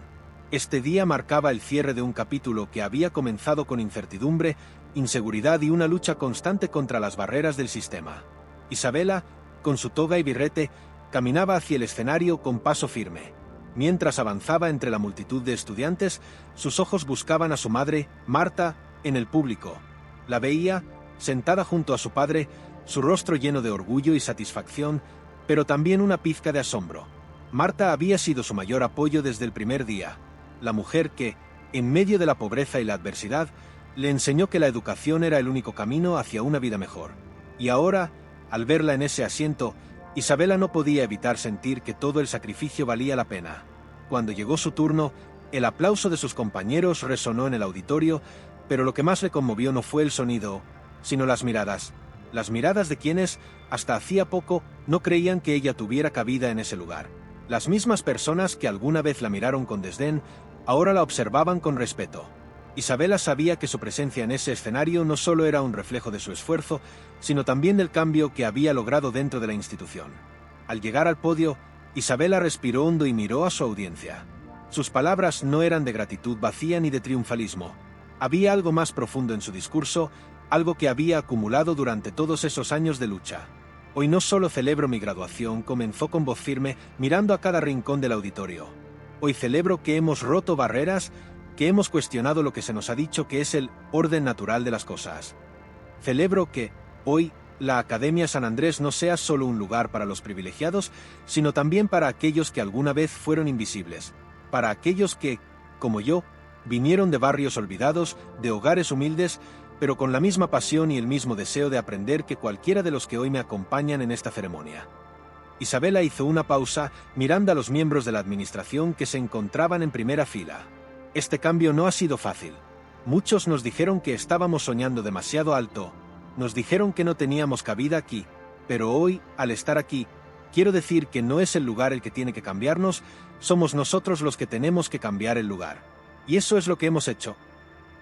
Este día marcaba el cierre de un capítulo que había comenzado con incertidumbre, inseguridad y una lucha constante contra las barreras del sistema. Isabela, con su toga y birrete, caminaba hacia el escenario con paso firme. Mientras avanzaba entre la multitud de estudiantes, sus ojos buscaban a su madre, Marta, en el público. La veía, sentada junto a su padre, su rostro lleno de orgullo y satisfacción, pero también una pizca de asombro. Marta había sido su mayor apoyo desde el primer día, la mujer que, en medio de la pobreza y la adversidad, le enseñó que la educación era el único camino hacia una vida mejor. Y ahora, al verla en ese asiento, Isabela no podía evitar sentir que todo el sacrificio valía la pena. Cuando llegó su turno, el aplauso de sus compañeros resonó en el auditorio, pero lo que más le conmovió no fue el sonido, sino las miradas de quienes, hasta hacía poco, no creían que ella tuviera cabida en ese lugar. Las mismas personas que alguna vez la miraron con desdén, ahora la observaban con respeto. Isabela sabía que su presencia en ese escenario no solo era un reflejo de su esfuerzo, sino también del cambio que había logrado dentro de la institución. Al llegar al podio, Isabela respiró hondo y miró a su audiencia. Sus palabras no eran de gratitud vacía ni de triunfalismo. Había algo más profundo en su discurso, algo que había acumulado durante todos esos años de lucha. «Hoy no solo celebro mi graduación», comenzó con voz firme, mirando a cada rincón del auditorio. «Hoy celebro que hemos roto barreras, que hemos cuestionado lo que se nos ha dicho que es el orden natural de las cosas. Celebro que, hoy, la Academia San Andrés no sea solo un lugar para los privilegiados, sino también para aquellos que alguna vez fueron invisibles, para aquellos que, como yo, vinieron de barrios olvidados, de hogares humildes, pero con la misma pasión y el mismo deseo de aprender que cualquiera de los que hoy me acompañan en esta ceremonia». Isabela hizo una pausa, mirando a los miembros de la administración que se encontraban en primera fila. «Este cambio no ha sido fácil. Muchos nos dijeron que estábamos soñando demasiado alto, nos dijeron que no teníamos cabida aquí, pero hoy, al estar aquí, quiero decir que no es el lugar el que tiene que cambiarnos, somos nosotros los que tenemos que cambiar el lugar. Y eso es lo que hemos hecho».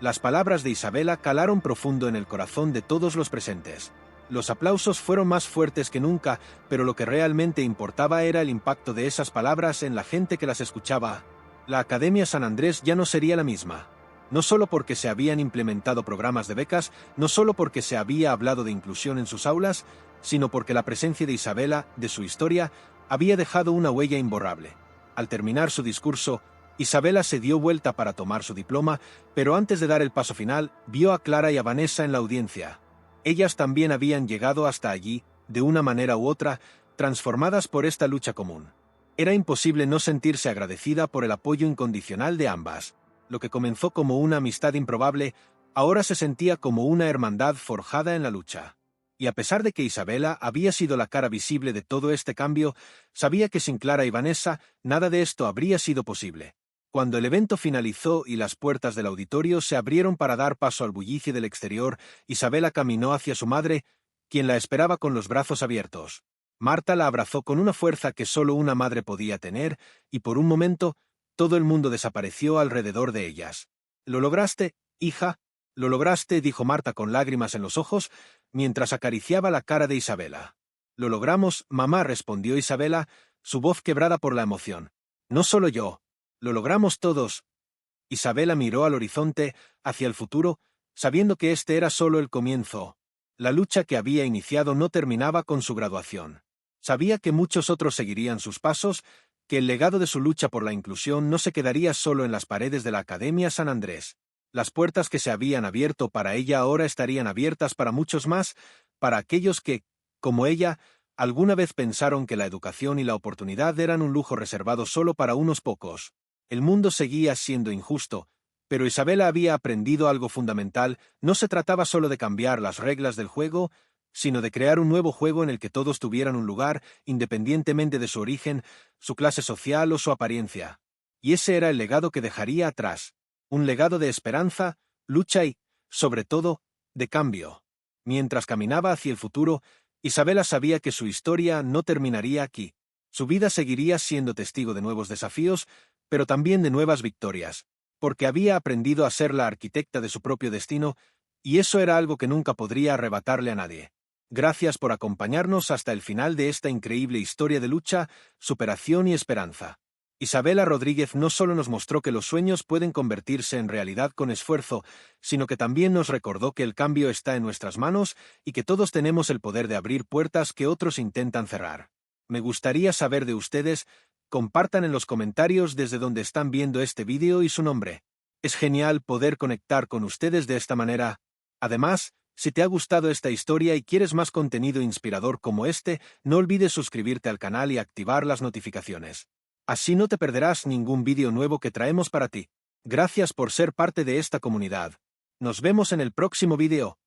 Las palabras de Isabela calaron profundo en el corazón de todos los presentes. Los aplausos fueron más fuertes que nunca, pero lo que realmente importaba era el impacto de esas palabras en la gente que las escuchaba. La Academia San Andrés ya no sería la misma. No solo porque se habían implementado programas de becas, no solo porque se había hablado de inclusión en sus aulas, sino porque la presencia de Isabela, de su historia, había dejado una huella imborrable. Al terminar su discurso, Isabela se dio vuelta para tomar su diploma, pero antes de dar el paso final, vio a Clara y a Vanessa en la audiencia. Ellas también habían llegado hasta allí, de una manera u otra, transformadas por esta lucha común. Era imposible no sentirse agradecida por el apoyo incondicional de ambas. Lo que comenzó como una amistad improbable, ahora se sentía como una hermandad forjada en la lucha. Y a pesar de que Isabela había sido la cara visible de todo este cambio, sabía que sin Clara y Vanessa nada de esto habría sido posible. Cuando el evento finalizó y las puertas del auditorio se abrieron para dar paso al bullicio del exterior, Isabela caminó hacia su madre, quien la esperaba con los brazos abiertos. Marta la abrazó con una fuerza que solo una madre podía tener, y por un momento, todo el mundo desapareció alrededor de ellas. «¿Lo lograste, hija? ¿Lo lograste?», dijo Marta con lágrimas en los ojos, mientras acariciaba la cara de Isabela. «Lo logramos, mamá», respondió Isabela, su voz quebrada por la emoción. «No solo yo. Lo logramos todos». Isabela miró al horizonte, hacia el futuro, sabiendo que este era solo el comienzo. La lucha que había iniciado no terminaba con su graduación. Sabía que muchos otros seguirían sus pasos, que el legado de su lucha por la inclusión no se quedaría solo en las paredes de la Academia San Andrés. Las puertas que se habían abierto para ella ahora estarían abiertas para muchos más, para aquellos que, como ella, alguna vez pensaron que la educación y la oportunidad eran un lujo reservado solo para unos pocos. El mundo seguía siendo injusto, pero Isabela había aprendido algo fundamental. No se trataba solo de cambiar las reglas del juego, sino de crear un nuevo juego en el que todos tuvieran un lugar, independientemente de su origen, su clase social o su apariencia. Y ese era el legado que dejaría atrás. Un legado de esperanza, lucha y, sobre todo, de cambio. Mientras caminaba hacia el futuro, Isabela sabía que su historia no terminaría aquí. Su vida seguiría siendo testigo de nuevos desafíos, pero también de nuevas victorias, porque había aprendido a ser la arquitecta de su propio destino, y eso era algo que nunca podría arrebatarle a nadie. Gracias por acompañarnos hasta el final de esta increíble historia de lucha, superación y esperanza. Isabela Rodríguez no solo nos mostró que los sueños pueden convertirse en realidad con esfuerzo, sino que también nos recordó que el cambio está en nuestras manos y que todos tenemos el poder de abrir puertas que otros intentan cerrar. Me gustaría saber de ustedes. Compartan en los comentarios desde donde están viendo este vídeo y su nombre. Es genial poder conectar con ustedes de esta manera. Además, si te ha gustado esta historia y quieres más contenido inspirador como este, no olvides suscribirte al canal y activar las notificaciones. Así no te perderás ningún vídeo nuevo que traemos para ti. Gracias por ser parte de esta comunidad. Nos vemos en el próximo vídeo.